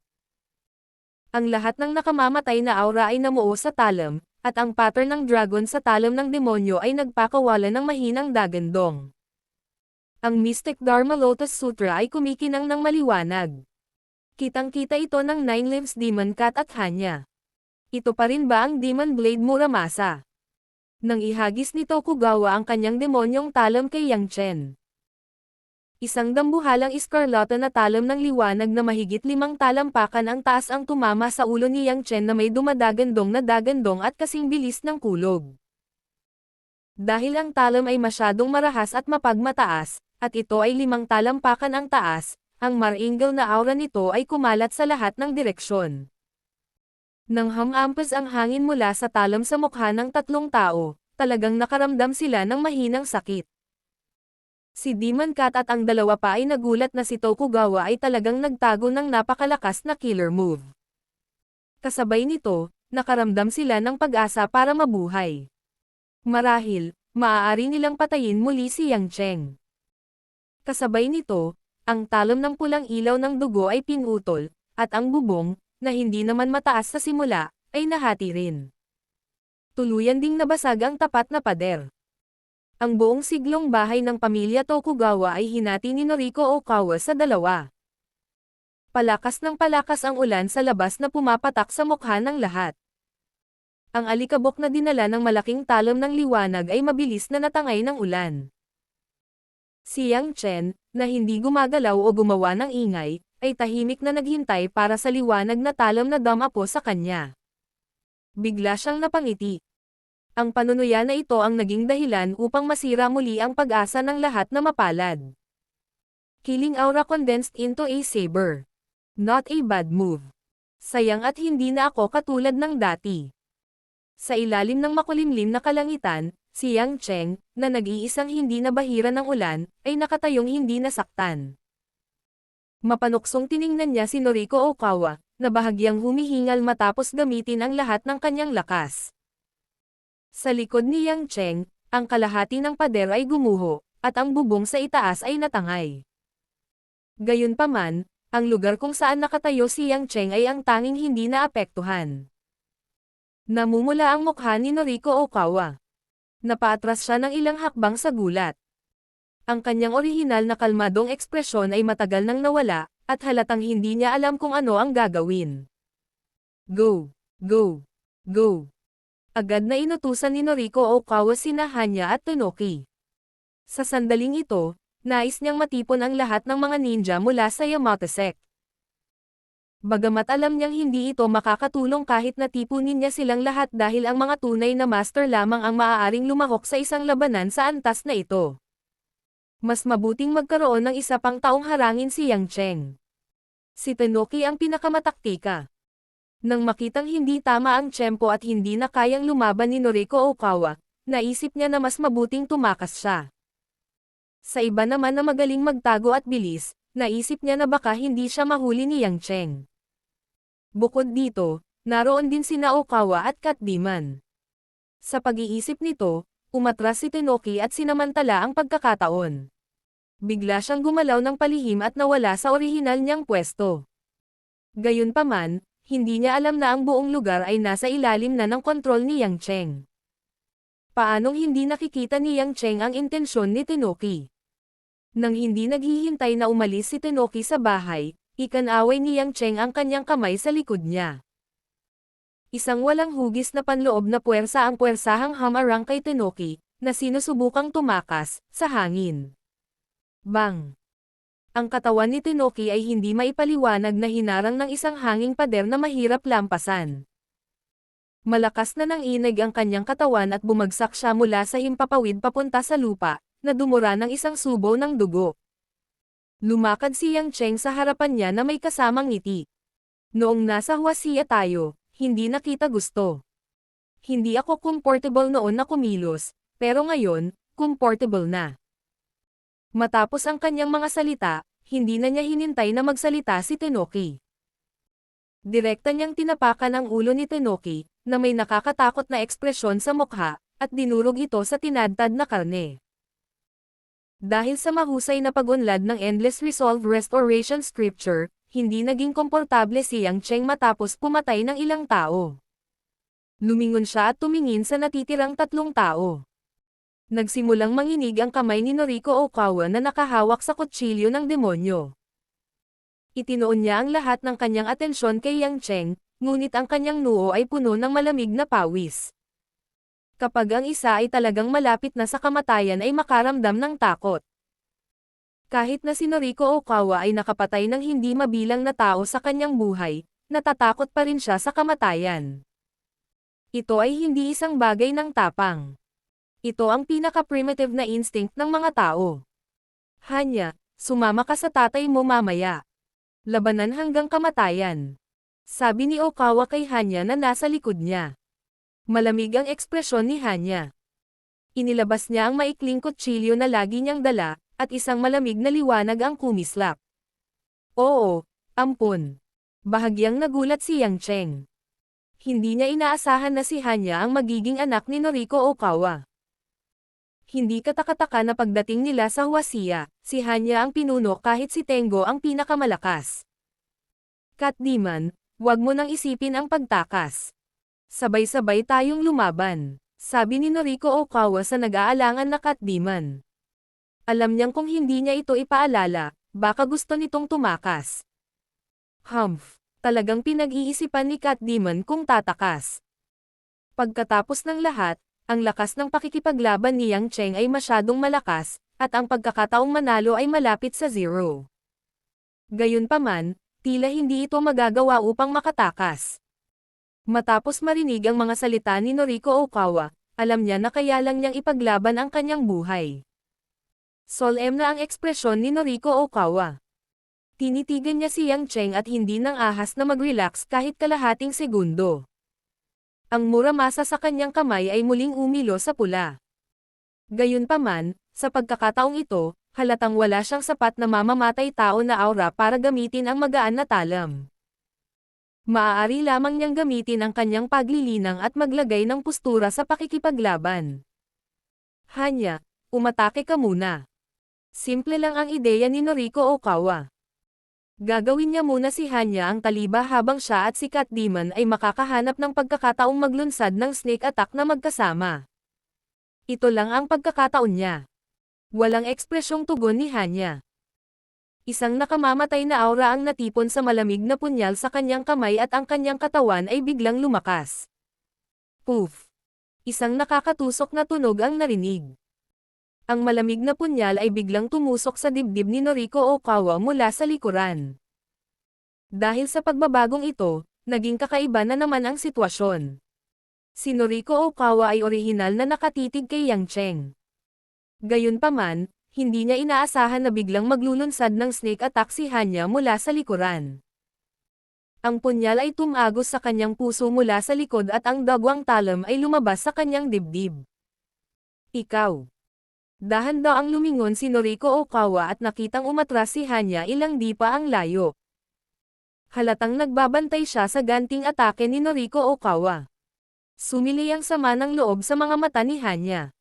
Ang lahat ng nakamamatay na aura ay namuo sa talam, at ang pattern ng dragon sa talam ng demonyo ay nagpakawala ng mahinang dagandong. Ang Mystic Dharma Lotus Sutra ay kumikinang ng maliwanag. Kitang-kita ito ng Nine Lives Demon Cat at Hanya. Ito pa rin ba ang Demon Blade Muramasa? Nang ihagis ni Tokugawa ang kanyang demonyong talam kay Yang Chen. Isang dambuhalang iskarlata na talam ng liwanag na mahigit 5 talampakan ang taas ang tumama sa ulo ni Yang Chen na may dumadagandong na dagandong at kasing bilis ng kulog. Dahil ang talam ay masyadong marahas at mapagmataas, at ito ay 5 talampakan ang taas, ang maringal na aura nito ay kumalat sa lahat ng direksyon. Nang hamampas ang hangin mula sa talam sa mukha ng 3 tao, talagang nakaramdam sila ng mahinang sakit. Si Demon Cat at ang dalawa pa ay nagulat na si Tokugawa ay talagang nagtago ng napakalakas na killer move. Kasabay nito, nakaramdam sila ng pag-asa para mabuhay. Marahil, maaari nilang patayin muli si Yang Cheng. Kasabay nito, ang talam ng pulang ilaw ng dugo ay pinutol, at ang bubong, na hindi naman mataas sa simula, ay nahati rin. Tuluyan ding nabasag ang tapat na pader. Ang buong siglong bahay ng pamilya Tokugawa ay hinati ni Noriko Okawa sa 2. Palakas ng palakas ang ulan sa labas na pumapatak sa mukha ng lahat. Ang alikabok na dinala ng malaking talam ng liwanag ay mabilis na natangay ng ulan. Si Yang Chen, na hindi gumagalaw o gumawa ng ingay, ay tahimik na naghintay para sa liwanag na talam na damapo sa kanya. Bigla siyang napangiti. Ang panunuya na ito ang naging dahilan upang masira muli ang pag-asa ng lahat na mapalad. Killing aura condensed into a saber. Not a bad move. Sayang at hindi na ako katulad ng dati. Sa ilalim ng makulimlim na kalangitan, si Yang Cheng, na nag-iisang hindi nabahira ng ulan, ay nakatayong hindi nasaktan. Mapanuksong tiningnan niya si Noriko Okawa, na bahagyang humihingal matapos gamitin ang lahat ng kanyang lakas. Sa likod ni Yang Cheng, ang kalahati ng pader ay gumuho, at ang bubong sa itaas ay natangay. Gayunpaman, ang lugar kung saan nakatayo si Yang Cheng ay ang tanging hindi naapektuhan. Namumula ang mukha ni Noriko Okawa. Napaatras siya ng ilang hakbang sa gulat. Ang kanyang orihinal na kalmadong ekspresyon ay matagal nang nawala, at halatang hindi niya alam kung ano ang gagawin. Go! Go! Go! Agad na inutusan ni Noriko Okawa sina Hanya at Tonoki. Sa sandaling ito, nais niyang matipon ang lahat ng mga ninja mula sa Yamato sect. Bagamat alam niyang hindi ito makakatulong kahit natipunin niya silang lahat dahil ang mga tunay na master lamang ang maaaring lumahok sa isang labanan sa antas na ito. Mas mabuting magkaroon ng isa pang taong harangin si Yang Cheng. Si Tonoki ang pinakamataktika. Nang makitang hindi tama ang tiyempo at hindi na kayang lumaban ni Noriko Okawa, naisip niya na mas mabuting tumakas siya. Sa iba naman na magaling magtago at bilis, naisip niya na baka hindi siya mahuli ni Yang Cheng. Bukod dito, naroon din sina Okawa at Cat Demon. Sa pag-iisip nito, umatras si Tenoki at sinamantala ang pagkakataon. Bigla siyang gumalaw ng palihim at nawala sa orihinal niyang pwesto. Gayunpaman, hindi niya alam na ang buong lugar ay nasa ilalim na ng kontrol ni Yang Cheng. Paanong hindi nakikita ni Yang Cheng ang intensyon ni Tenoki? Nang hindi naghihintay na umalis si Tenoki sa bahay, ikanaway ni Yang Cheng ang kanyang kamay sa likod niya. Isang walang hugis na panloob na puwersa ang puwersahang hamarang kay Tenoki, na sinusubukang tumakas sa hangin. Bang! Ang katawan ni Tenoki ay hindi maipaliwanag na hinarang ng isang hanging pader na mahirap lampasan. Malakas na nanginig ang kanyang katawan at bumagsak siya mula sa himpapawid papunta sa lupa, na dumura ng isang subo ng dugo. Lumakad si Yang Cheng sa harapan niya na may kasamang ngiti. Noong nasa huwasiya tayo, hindi na kita gusto. Hindi ako comfortable noon na kumilos, pero ngayon, comfortable na. Matapos ang kanyang mga salita, hindi na niya hinintay na magsalita si Tenoki. Direkta niyang tinapakan ang ulo ni Tenoki, na may nakakatakot na ekspresyon sa mukha, at dinurog ito sa tinadtad na karne. Dahil sa mahusay na pag-unlad ng Endless Resolve Restoration Scripture, hindi naging komportable si Yang Cheng matapos pumatay ng ilang tao. Lumingon siya at tumingin sa natitirang 3 tao. Nagsimulang manginig ang kamay ni Noriko Okawa na nakahawak sa kutsilyo ng demonyo. Itinoon niya ang lahat ng kanyang atensyon kay Yang Cheng, ngunit ang kanyang noo ay puno ng malamig na pawis. Kapag ang isa ay talagang malapit na sa kamatayan ay makaramdam ng takot. Kahit na si Noriko Okawa ay nakapatay ng hindi mabilang na tao sa kanyang buhay, natatakot pa rin siya sa kamatayan. Ito ay hindi isang bagay ng tapang. Ito ang pinaka-primitive na instinct ng mga tao. Hanya, sumama ka sa tatay mo mamaya. Labanan hanggang kamatayan. Sabi ni Okawa kay Hanya na nasa likod niya. Malamig ang ekspresyon ni Hanya. Inilabas niya ang maikling kutsilyo na lagi niyang dala, at isang malamig na liwanag ang kumislap. Oo, ampun. Bahagyang nagulat si Yang Cheng. Hindi niya inaasahan na si Hanya ang magiging anak ni Noriko Okawa. Hindi katakataka na pagdating nila sa huwasiya, si Hanya ang pinuno kahit si Tengo ang pinakamalakas. Cat Demon, huwag mo nang isipin ang pagtakas. Sabay-sabay tayong lumaban, sabi ni Noriko Okawa sa nag-aalangan na Cat Demon. Alam niyang kung hindi niya ito ipaalala, baka gusto nitong tumakas. Talagang pinag-iisipan ni Cat Demon kung tatakas. Pagkatapos ng lahat, ang lakas ng pakikipaglaban ni Yang Cheng ay masyadong malakas, at ang pagkakataong manalo ay malapit sa 0. Gayunpaman, tila hindi ito magagawa upang makatakas. Matapos marinig ang mga salita ni Noriko Okawa, alam niya na kaya lang niyang ipaglaban ang kanyang buhay. Solemn na ang ekspresyon ni Noriko Okawa. Tinitigan niya si Yang Cheng at hindi nang ahas na mag-relax kahit kalahating segundo. Ang muramasa sa kanyang kamay ay muling umilo sa pula. Gayunpaman, sa pagkakataong ito, halatang wala siyang sapat na mamamatay tao na aura para gamitin ang magaan na talam. Maaari lamang niyang gamitin ang kanyang paglilinang at maglagay ng postura sa pakikipaglaban. Hanya, umatake ka muna. Simple lang ang ideya ni Noriko Okawa. Gagawin niya muna si Hanya ang taliba habang siya at si Cat Demon ay makakahanap ng pagkakataong maglunsad ng sneak attack na magkasama. Ito lang ang pagkakataon niya. Walang ekspresyong tugon ni Hanya. Isang nakamamatay na aura ang natipon sa malamig na punyal sa kanyang kamay at ang kanyang katawan ay biglang lumakas. Poof! Isang nakakatusok na tunog ang narinig. Ang malamig na punyal ay biglang tumusok sa dibdib ni Noriko Okawa mula sa likuran. Dahil sa pagbabagong ito, naging kakaiba na naman ang sitwasyon. Si Noriko Okawa ay orihinal na nakatitig kay Yang Cheng. Gayunpaman, hindi niya inaasahan na biglang maglulunsad ng snake attack si Hanya mula sa likuran. Ang punyal ay tumagos sa kanyang puso mula sa likod at ang dagwang talam ay lumabas sa kanyang dibdib. Ikaw. Dahan-daang lumingon si Noriko Okawa at nakitang umatras si Hanya ilang di pa ang layo. Halatang nagbabantay siya sa ganting atake ni Noriko Okawa. Sumili ang sama ng loob sa mga mata ni Hanya.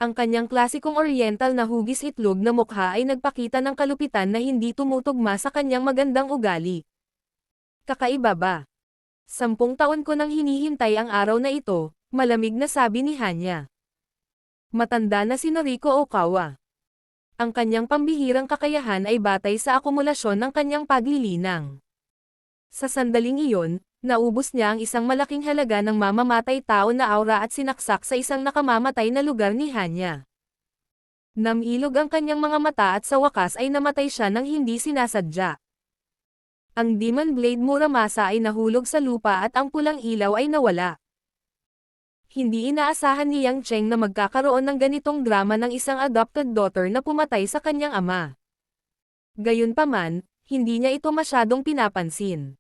Ang kanyang klasikong oriental na hugis itlog na mukha ay nagpakita ng kalupitan na hindi tumutugma sa kanyang magandang ugali. Kakaiba ba? 10 taon ko nang hinihintay ang araw na ito, malamig na sabi ni Hanya. Matanda na si Noriko Okawa. Ang kanyang pambihirang kakayahan ay batay sa akumulasyon ng kanyang paglilinang. Sa sandaling iyon, naubos niya ang isang malaking halaga ng mamamatay tao na aura at sinaksak sa isang nakamamatay na lugar ni Hanya. Namilog ang kanyang mga mata at sa wakas ay namatay siya nang hindi sinasadya. Ang Demon Blade Muramasa ay nahulog sa lupa at ang pulang ilaw ay nawala. Hindi inaasahan ni Yang Cheng na magkakaroon ng ganitong drama ng isang adopted daughter na pumatay sa kanyang ama. Gayunpaman, hindi niya ito masyadong pinapansin.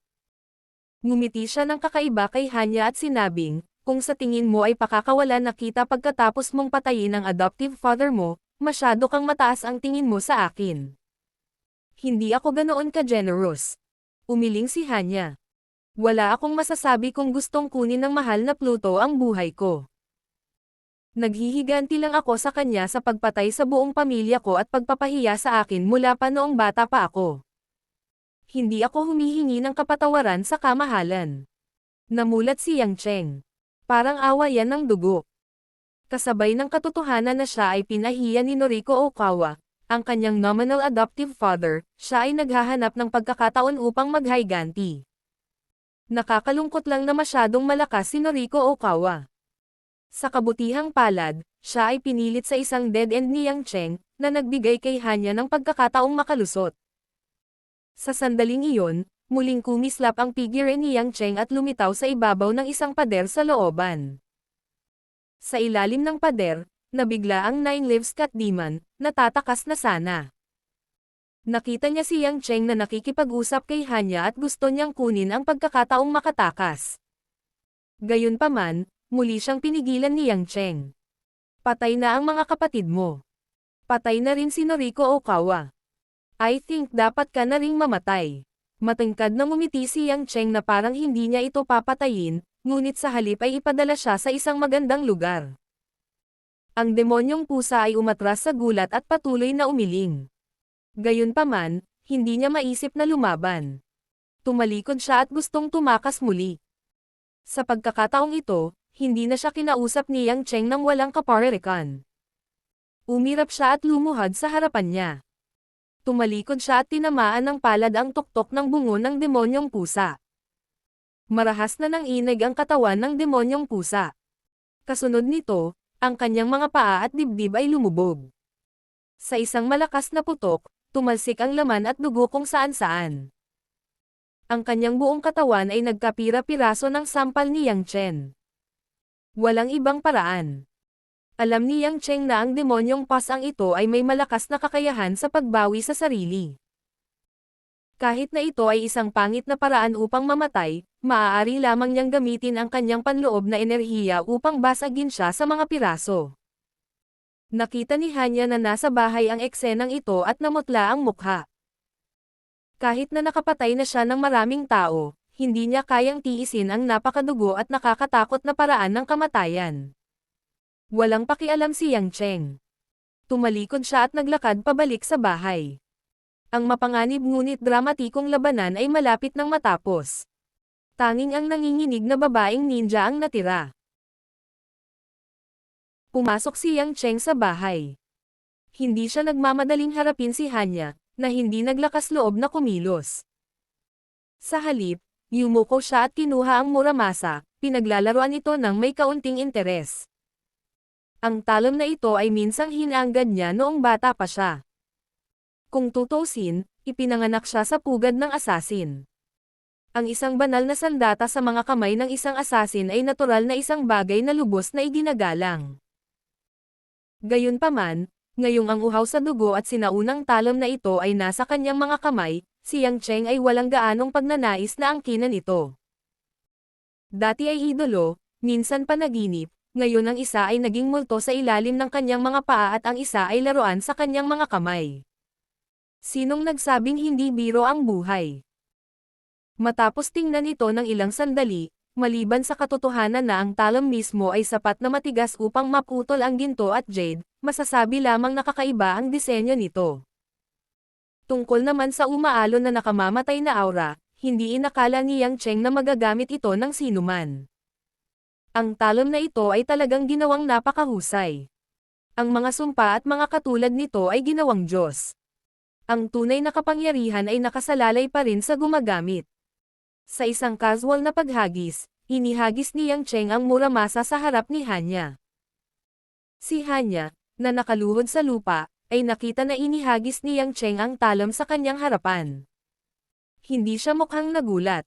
Ngumiti siya ng kakaiba kay Hanya at sinabing, kung sa tingin mo ay pakakawalan na kita pagkatapos mong patayin ang adoptive father mo, masyado kang mataas ang tingin mo sa akin. Hindi ako ganoon ka-generous. Umiling si Hanya. Wala akong masasabi kung gustong kunin ng mahal na Pluto ang buhay ko. Naghihiganti lang ako sa kanya sa pagpatay sa buong pamilya ko at pagpapahiya sa akin mula pa noong bata pa ako. Hindi ako humihingi ng kapatawaran sa kamahalan. Namulat si Yang Cheng. Parang awa yan ng dugo. Kasabay ng katotohanan na siya ay pinahiya ni Noriko Okawa, ang kanyang nominal adoptive father, siya ay naghahanap ng pagkakataon upang maghiganti. Nakakalungkot lang na masyadong malakas si Noriko Okawa. Sa kabutihang palad, siya ay pinilit sa isang dead end ni Yang Cheng, na nagbigay kay Hanya ng pagkakataong makalusot. Sa sandaling iyon, muling kumislap ang figure ni Yang Cheng at lumitaw sa ibabaw ng isang pader sa looban. Sa ilalim ng pader, nabigla ang Nine Lives Cat Demon, natatakas na sana. Nakita niya si Yang Cheng na nakikipag-usap kay Hanya at gusto niyang kunin ang pagkakataong makatakas. Gayunpaman, muli siyang pinigilan ni Yang Cheng. Patay na ang mga kapatid mo. Patay na rin si Noriko Okawa. I think dapat ka na ring mamatay. Matingkad na ngumiti si Yang Cheng na parang hindi niya ito papatayin, ngunit sa halip ay ipadala siya sa isang magandang lugar. Ang demonyong pusa ay umatras sa gulat at patuloy na umiling. Gayunpaman, hindi niya maisip na lumaban. Tumalikod siya at gustong tumakas muli. Sa pagkakataong ito, hindi na siya kinausap ni Yang Cheng nang walang kaparirikan. Umirap siya at lumuhad sa harapan niya. Tumalikod siya at tinamaan ng palad ang tuktok ng bungo ng demonyong pusa. Marahas na nang inig ang katawan ng demonyong pusa. Kasunod nito, ang kanyang mga paa at dibdib ay lumubog. Sa isang malakas na putok, tumalsik ang laman at dugo kung saan-saan. Ang kanyang buong katawan ay nagkapira-piraso ng sampal ni Yang Chen. Walang ibang paraan. Alam ni Yang Cheng na ang demonyong pasang ito ay may malakas na kakayahan sa pagbawi sa sarili. Kahit na ito ay isang pangit na paraan upang mamatay, maaari lamang niyang gamitin ang kanyang panloob na enerhiya upang basagin siya sa mga piraso. Nakita ni Hanya na nasa bahay ang eksenang ito at namutla ang mukha. Kahit na nakapatay na siya ng maraming tao, hindi niya kayang tiisin ang napakadugo at nakakatakot na paraan ng kamatayan. Walang pakialam si Yang Cheng. Tumalikod siya at naglakad pabalik sa bahay. Ang mapanganib ngunit dramatikong labanan ay malapit nang matapos. Tanging ang nanginginig na babaeng ninja ang natira. Pumasok si Yang Cheng sa bahay. Hindi siya nagmamadaling harapin si Hanya, na hindi naglakas loob na kumilos. Sa halip, yumuko siya at kinuha ang Muramasa, pinaglalaroan ito ng may kaunting interes. Ang talon na ito ay minsang hinanggad niya noong bata pa siya. Kung tutusin, ipinanganak siya sa pugad ng asasin. Ang isang banal na sandata sa mga kamay ng isang asasin ay natural na isang bagay na lubos na iginagalang. Gayunpaman, ngayong ang uhaw sa dugo at sinaunang talon na ito ay nasa kanyang mga kamay, si Yang Cheng ay walang gaanong pagnanais na angkinan ito. Dati ay idolo, minsan panaginip. Ngayon ang isa ay naging multo sa ilalim ng kanyang mga paa at ang isa ay laruan sa kanyang mga kamay. Sinong nagsabing hindi biro ang buhay? Matapos tingnan ito ng ilang sandali, maliban sa katotohanan na ang talon mismo ay sapat na matigas upang maputol ang ginto at jade, masasabi lamang na kakaiba ang disenyo nito. Tungkol naman sa umaalon na nakamamatay na aura, hindi inakala ni Yang Cheng na magagamit ito ng sinuman. Ang talon na ito ay talagang ginawang napakahusay. Ang mga sumpa at mga katulad nito ay ginawang Diyos. Ang tunay na kapangyarihan ay nakasalalay pa rin sa gumagamit. Sa isang casual na paghagis, inihagis ni Yang Cheng ang Muramasa sa harap ni Hanya. Si Hanya, na nakaluhod sa lupa, ay nakita na inihagis ni Yang Cheng ang talon sa kanyang harapan. Hindi siya mukhang nagulat.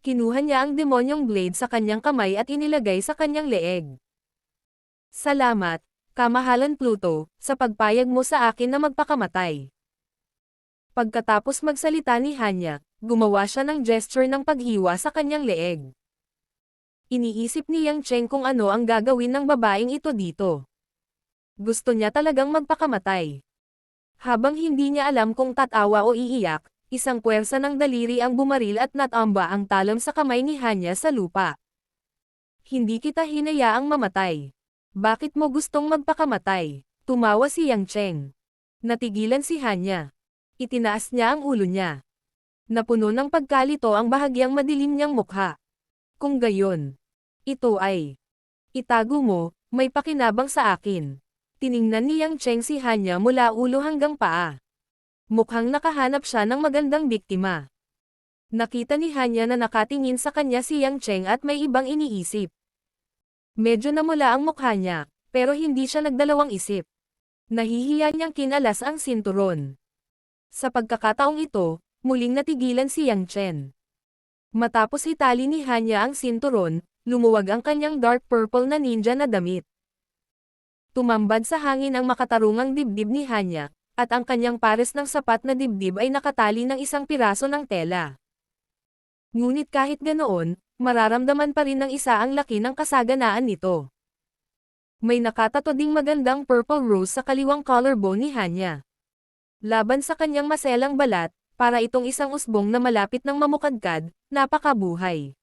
Kinuha niya ang demonyong blade sa kanyang kamay at inilagay sa kanyang leeg. Salamat, Kamahalan Pluto, sa pagpayag mo sa akin na magpakamatay. Pagkatapos magsalita ni Hanya, gumawa siya ng gesture ng paghiwa sa kanyang leeg. Iniisip ni Yang Cheng kung ano ang gagawin ng babaeng ito dito. Gusto niya talagang magpakamatay. Habang hindi niya alam kung tatawa o iiyak, isang puwersa ng daliri ang bumaril at natamba ang talon sa kamay ni Hanya sa lupa. Hindi kita hinayaang mamatay. Bakit mo gustong magpakamatay? Tumawa si Yang Cheng. Natigilan si Hanya. Itinaas niya ang ulo niya. Napuno ng pagkalito ang bahagyang madilim niyang mukha. Kung gayon, ito ay itago mo, may pakinabang sa akin. Tiningnan ni Yang Cheng si Hanya mula ulo hanggang paa. Mukhang nakahanap siya ng magandang biktima. Nakita ni Hanya na nakatingin sa kanya si Yang Cheng at may ibang iniisip. Medyo namula ang mukha niya, pero hindi siya nagdalawang isip. Nahihiya niyang kinalas ang sinturon. Sa pagkakataong ito, muling natigilan si Yang Chen. Matapos itali ni Hanya ang sinturon, lumuwag ang kanyang dark purple na ninja na damit. Tumambad sa hangin ang makatarungang dibdib ni Hanya, at ang kanyang pares ng sapat na dibdib ay nakatali ng isang piraso ng tela. Ngunit kahit ganoon, mararamdaman pa rin ng isa ang laki ng kasaganaan nito. May nakatato ding magandang purple rose sa kaliwang collarbone ni Hanya. Laban sa kanyang maselang balat, para itong isang usbong na malapit ng mamukadkad, napakabuhay.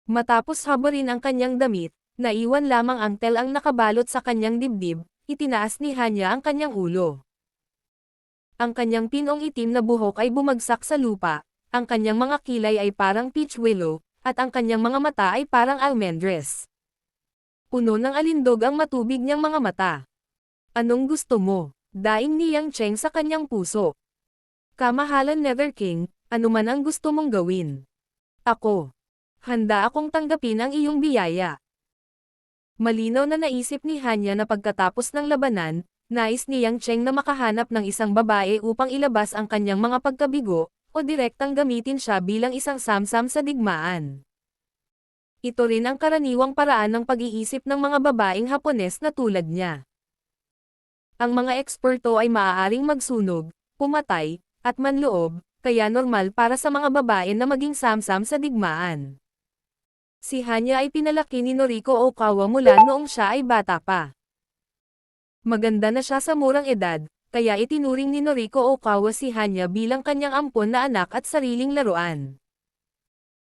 Matapos habarin ang kanyang damit, naiwan lamang ang tel ang nakabalot sa kanyang dibdib, itinaas ni Hanya ang kanyang ulo. Ang kanyang pinong itim na buhok ay bumagsak sa lupa, ang kanyang mga kilay ay parang peach willow, at ang kanyang mga mata ay parang almendres. Puno ng alindog ang matubig niyang mga mata. Anong gusto mo? Daing ni Yang Cheng sa kanyang puso. Kamahalan Nether King, anuman ang gusto mong gawin. Ako. Handa akong tanggapin ang iyong biyaya. Malinaw na naisip ni Hanya na pagkatapos ng labanan, nais ni Yang Cheng na makahanap ng isang babae upang ilabas ang kanyang mga pagkabigo, o direktang gamitin siya bilang isang samsam sa digmaan. Ito rin ang karaniwang paraan ng pag-iisip ng mga babaeng Hapones na tulad niya. Ang mga eksperto ay maaaring magsunog, pumatay, at manloob, kaya normal para sa mga babae na maging samsam sa digmaan. Si Hanya ay pinalaki ni Noriko Okawa mula noong siya ay bata pa. Maganda na siya sa murang edad, kaya itinuring ni Noriko Okawa si Hanya bilang kanyang ampon na anak at sariling laruan.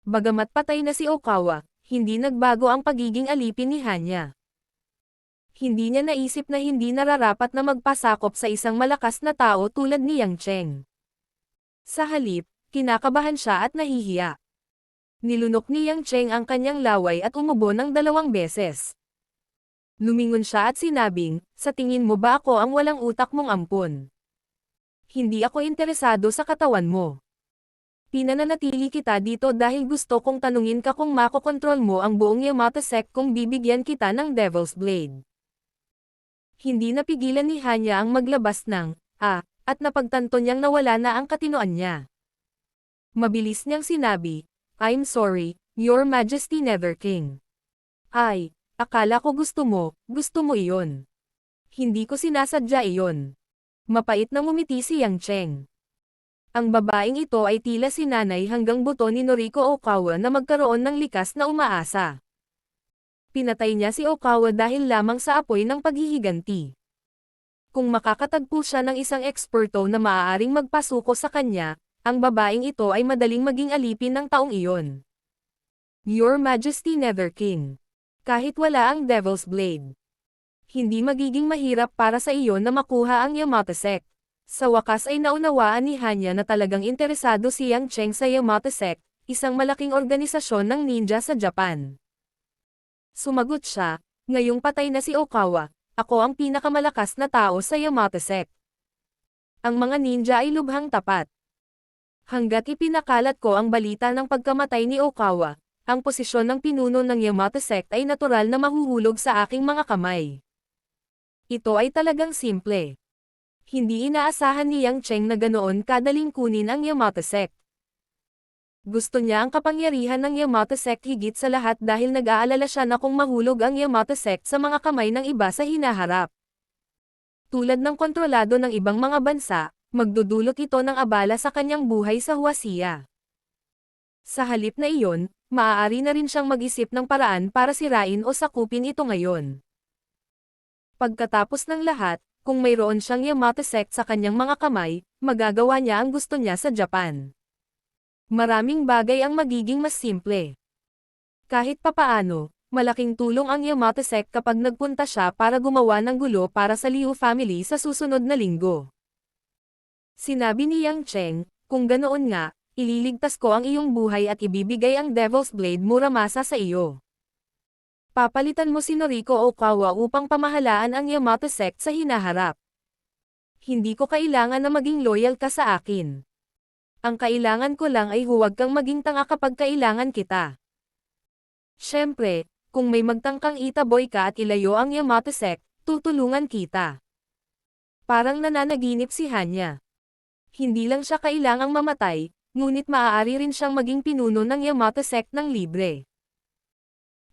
Bagamat patay na si Okawa, hindi nagbago ang pagiging alipin ni Hanya. Hindi niya naisip na hindi nararapat na magpasakop sa isang malakas na tao tulad ni Yang Cheng. Sa halip, kinakabahan siya at nahihiya. Nilunok ni Yang Cheng ang kanyang laway at umubo ng 2 beses. Lumingon siya at sinabing, sa tingin mo ba ako ang walang utak mong ampon? Hindi ako interesado sa katawan mo. Pinananatili kita dito dahil gusto kong tanungin ka kung makokontrol mo ang buong Yamato sect kung bibigyan kita ng Devil's Blade. Hindi napigilan ni Hanya ang maglabas ng, at napagtanto niyang nawala na ang katinoan niya. Mabilis niyang sinabi, I'm sorry, Your Majesty Nether King. Ay, akala ko gusto mo iyon. Hindi ko sinasadya iyon. Mapait na ngumiti si Yang Cheng. Ang babaeng ito ay tila sinanay hanggang buto ni Noriko Okawa na magkaroon ng likas na umaasa. Pinatay niya si Okawa dahil lamang sa apoy ng paghihiganti. Kung makakatagpo siya ng isang eksperto na maaaring magpasuko sa kanya, Ang babaeng ito ay madaling maging alipin ng taong iyon. Your Majesty Nether King. Kahit wala ang Devil's Blade, hindi magiging mahirap para sa iyo na makuha ang Yamato Sect. Sa wakas ay naunawaan ni Hanya na talagang interesado si Yang Cheng sa Yamato Sect, isang malaking organisasyon ng ninja sa Japan. Sumagot siya, ngayong patay na si Okawa, ako ang pinakamalakas na tao sa Yamato Sect. Ang mga ninja ay lubhang tapat. Hanggat ipinakalat ko ang balita ng pagkamatay ni Okawa, ang posisyon ng pinuno ng Yamato Sect ay natural na mahuhulog sa aking mga kamay. Ito ay talagang simple. Hindi inaasahan ni Yang Cheng na ganoon kadaling kunin ang Yamato Sect. Gusto niya ang kapangyarihan ng Yamato Sect higit sa lahat dahil nag-aalala siya na kung mahulog ang Yamato Sect sa mga kamay ng iba sa hinaharap. Tulad ng kontrolado ng ibang mga bansa, magdudulot ito ng abala sa kanyang buhay sa Huasia. Sa halip na iyon, maaari na rin siyang mag-isip ng paraan para sirain o sakupin ito ngayon. Pagkatapos ng lahat, kung mayroon siyang Yamato Sect sa kanyang mga kamay, magagawa niya ang gusto niya sa Japan. Maraming bagay ang magiging mas simple. Kahit papaano, malaking tulong ang Yamato Sect kapag nagpunta siya para gumawa ng gulo para sa Liu family sa susunod na linggo. Sinabi ni Yang Cheng, kung ganoon nga, ililigtas ko ang iyong buhay at ibibigay ang Devil's Blade Muramasa sa iyo. Papalitan mo si Noriko Okawa upang pamahalaan ang Yamato Sect sa hinaharap. Hindi ko kailangan na maging loyal ka sa akin. Ang kailangan ko lang ay huwag kang maging tanga kapag kailangan kita. Siyempre, kung may magtangkang itaboy ka at ilayo ang Yamato Sect, tutulungan kita. Parang nananaginip si Hanya. Hindi lang siya kailangang mamatay, ngunit maaari rin siyang maging pinuno ng Yamato Sect ng libre.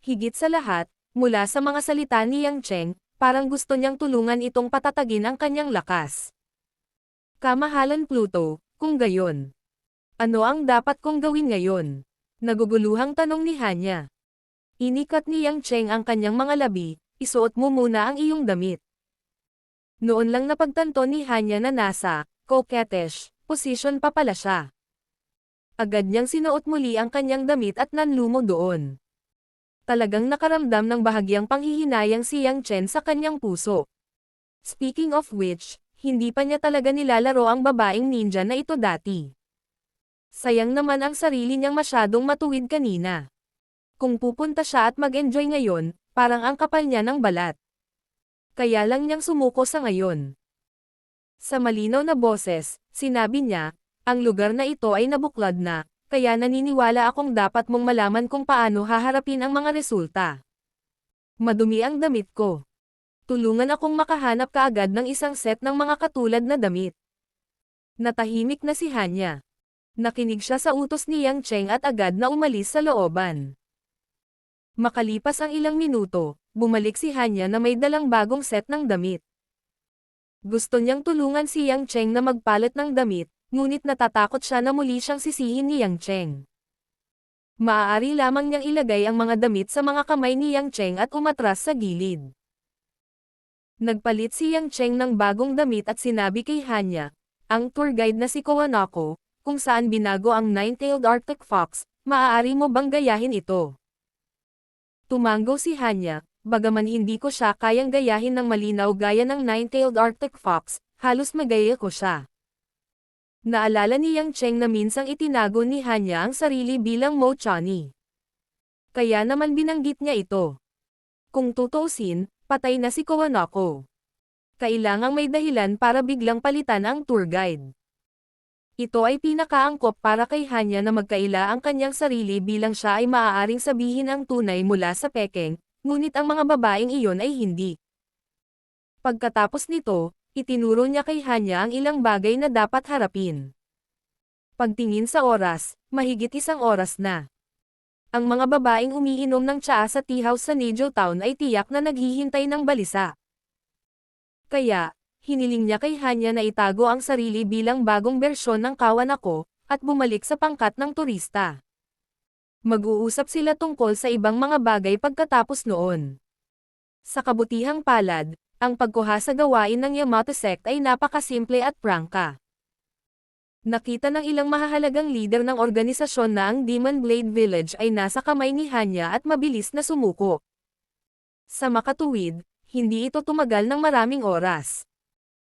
Higit sa lahat, mula sa mga salita ni Yang Cheng, parang gusto niyang tulungan itong patatagin ang kanyang lakas. Kamahalan Pluto, kung gayon. Ano ang dapat kong gawin ngayon? Naguguluhang tanong ni Hanya. Inikat ni Yang Cheng ang kanyang mga labi, isuot mo muna ang iyong damit. Noon lang napagtanto ni Hanya na nasa coquettish position pa pala siya. Agad niyang sinuot muli ang kanyang damit at nanlumo doon. Talagang nakaramdam ng bahagyang panghihinayang si Yang Chen sa kanyang puso. Speaking of which, hindi pa niya talaga nilalaro ang babaeng ninja na ito dati. Sayang naman ang sarili niyang masyadong matuwid kanina. Kung pupunta siya at mag-enjoy ngayon, parang ang kapal niya ng balat. Kaya lang niyang sumuko sa ngayon. Sa malinaw na boses, sinabi niya, ang lugar na ito ay nabuklad na, kaya naniniwala akong dapat mong malaman kung paano haharapin ang mga resulta. Madumi ang damit ko. Tulungan akong makahanap kaagad ng isang set ng mga katulad na damit. Natahimik na si Hanya. Nakinig siya sa utos ni Yang Cheng at agad na umalis sa looban. Makalipas ang ilang minuto, bumalik si Hanya na may dalang bagong set ng damit. Gusto niyang tulungan si Yang Cheng na magpalit ng damit, ngunit natatakot siya na muli siyang sisihin ni Yang Cheng. Maaari lamang niyang ilagay ang mga damit sa mga kamay ni Yang Cheng at umatras sa gilid. Nagpalit si Yang Cheng ng bagong damit at sinabi kay Hanya, ang tour guide na si Kowanako, kung saan binago ang Nine-tailed Arctic Fox, maaari mo bang gayahin ito? Tumango si Hanya, bagaman hindi ko siya kayang gayahin ng malinaw gaya ng Nine-tailed Arctic Fox, halos magaya ko siya. Naalala ni Yang Cheng na minsang itinago ni Hanya ang sarili bilang Mo Chani. Kaya naman binanggit niya ito. Kung tutuusin, patay na si Kowanako. Kailangang may dahilan para biglang palitan ang tour guide. Ito ay pinakaangkop para kay Hanya na magkaila ang kanyang sarili bilang siya ay maaaring sabihin ang tunay mula sa pekeng, ngunit ang mga babaeng iyon ay hindi. Pagkatapos nito, itinuro niya kay Hanya ang ilang bagay na dapat harapin. Pagtingin sa oras, mahigit 1 oras na. Ang mga babaeng umiinom ng tsaa sa tea house sa Nejo Town ay tiyak na naghihintay ng balisa. Kaya, hiniling niya kay Hanya na itago ang sarili bilang bagong bersyon ng Kawanako, at bumalik sa pangkat ng turista. Mag-uusap sila tungkol sa ibang mga bagay pagkatapos noon. Sa kabutihang palad, ang pagkuha sa gawain ng Yamato Sect ay napakasimple at prangka. Nakita ng ilang mahahalagang leader ng organisasyon na ang Demon Blade Village ay nasa kamay ni Hanya at mabilis na sumuko. Sa makatuwid, hindi ito tumagal ng maraming oras.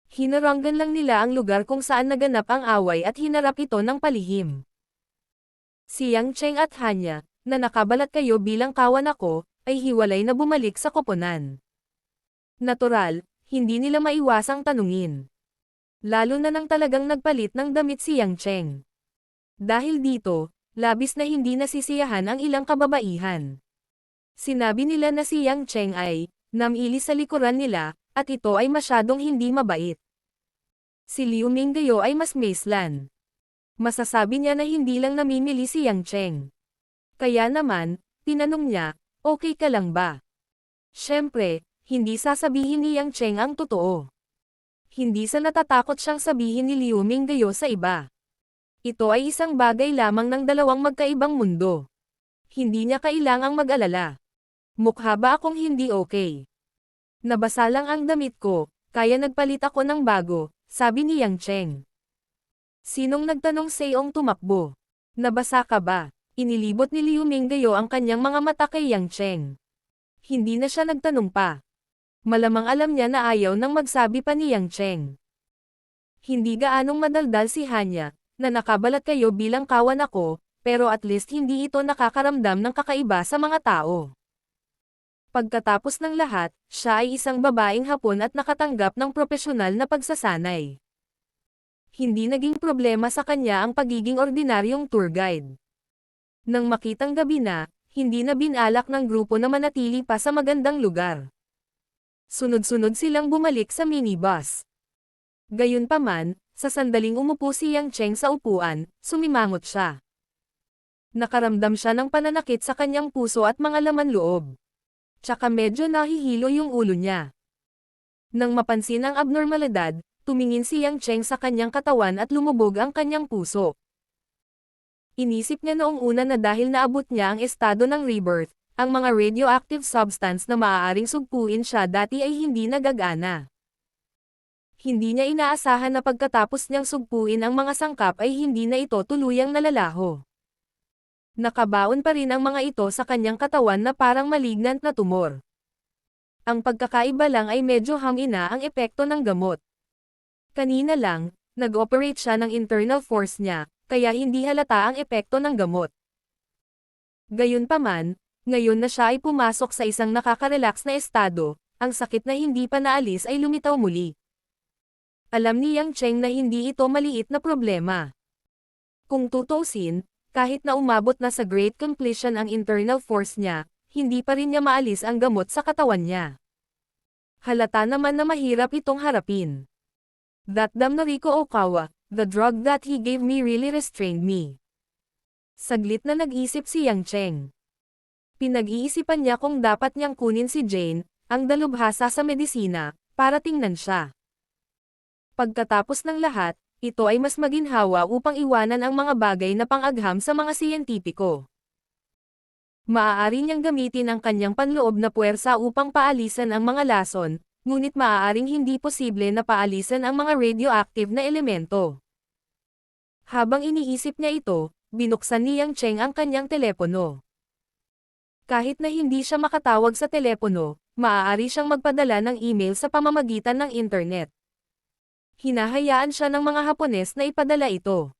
Hinaranggan lang nila ang lugar kung saan naganap ang away at hinarap ito ng palihim. Si Yang Cheng at Hanya, na nakabalat kayo bilang kawan ako, ay hiwalay na bumalik sa koponan. Natural, hindi nila maiwasang tanungin. Lalo na nang talagang nagpalit ng damit si Yang Cheng. Dahil dito, labis na hindi nasisiyahan ang ilang kababaihan. Sinabi nila na si Yang Cheng ay, namili sa likuran nila, at ito ay masyadong hindi mabait. Si Liu Minggayo ay mas maislan. Masasabi niya na hindi lang namimili si Yang Cheng. Kaya naman, tinanong niya, okay ka lang ba? Siyempre, hindi sasabihin ni Yang Cheng ang totoo. Hindi sa natatakot siyang sabihin ni Liu Minggayo sa iba. Ito ay isang bagay lamang ng dalawang magkaibang mundo. Hindi niya kailangang mag-alala. Mukha ba akong hindi okay? Nabasa lang ang damit ko, kaya nagpalit ako ng bago, sabi ni Yang Cheng. Sinong nagtanong sa'yong tumakbo? Nabasa ka ba? Inilibot ni Liu Minggayo ang kanyang mga mata kay Yang Cheng. Hindi na siya nagtanong pa. Malamang alam niya na ayaw nang magsabi pa ni Yang Cheng. Hindi gaanong madaldal si Hanya, na nakabalat kayo bilang kawan ako, pero at least hindi ito nakakaramdam ng kakaiba sa mga tao. Pagkatapos ng lahat, siya ay isang babaeng Hapon at nakatanggap ng propesyonal na pagsasanay. Hindi naging problema sa kanya ang pagiging ordinaryong tour guide. Nang makitang gabi na, hindi na binalak ng grupo na manatili pa sa magandang lugar. Sunod-sunod silang bumalik sa minibus. Gayunpaman, sa sandaling umupo si Yang Cheng sa upuan, sumimangot siya. Nakaramdam siya ng pananakit sa kanyang puso at mga laman loob. Tsaka medyo nahihilo yung ulo niya. Nang mapansin ang abnormalidad, tumingin si Yang Cheng sa kanyang katawan at lumubog ang kanyang puso. Inisip niya noong una na dahil naabot niya ang estado ng rebirth, ang mga radioactive substance na maaaring sugpuin siya dati ay hindi nagagana. Hindi niya inaasahan na pagkatapos niyang sugpuin ang mga sangkap ay hindi na ito tuluyang nalalaho. Nakabaon pa rin ang mga ito sa kanyang katawan na parang malignant na tumor. Ang pagkakaiba lang ay medyo hangina ang epekto ng gamot. Kanina lang, nag-operate siya ng internal force niya, kaya hindi halata ang epekto ng gamot. Gayunpaman, ngayon na siya ay pumasok sa isang nakaka-relax na estado, ang sakit na hindi pa naalis ay lumitaw muli. Alam ni Yang Cheng na hindi ito maliit na problema. Kung tutuusin, kahit na umabot na sa great completion ang internal force niya, hindi pa rin niya maalis ang gamot sa katawan niya. Halata naman na mahirap itong harapin. That damn Noriko Okawa, the drug that he gave me really restrained me. Saglit na nag-isip si Yang Cheng. Pinag-iisipan niya kung dapat niyang kunin si Jane, ang dalubhasa sa medisina, para tingnan siya. Pagkatapos ng lahat, ito ay mas maginhawa upang iwanan ang mga bagay na pang-agham sa mga siyentipiko. Maaari niyang gamitin ang kanyang panloob na puwersa upang paalisan ang mga lason, ngunit maaaring hindi posible na paalisan ang mga radioactive na elemento. Habang iniisip niya ito, binuksan ni Yang Cheng ang kanyang telepono. Kahit na hindi siya makatawag sa telepono, maaari siyang magpadala ng email sa pamamagitan ng internet. Hinahayaan siya ng mga Hapones na ipadala ito.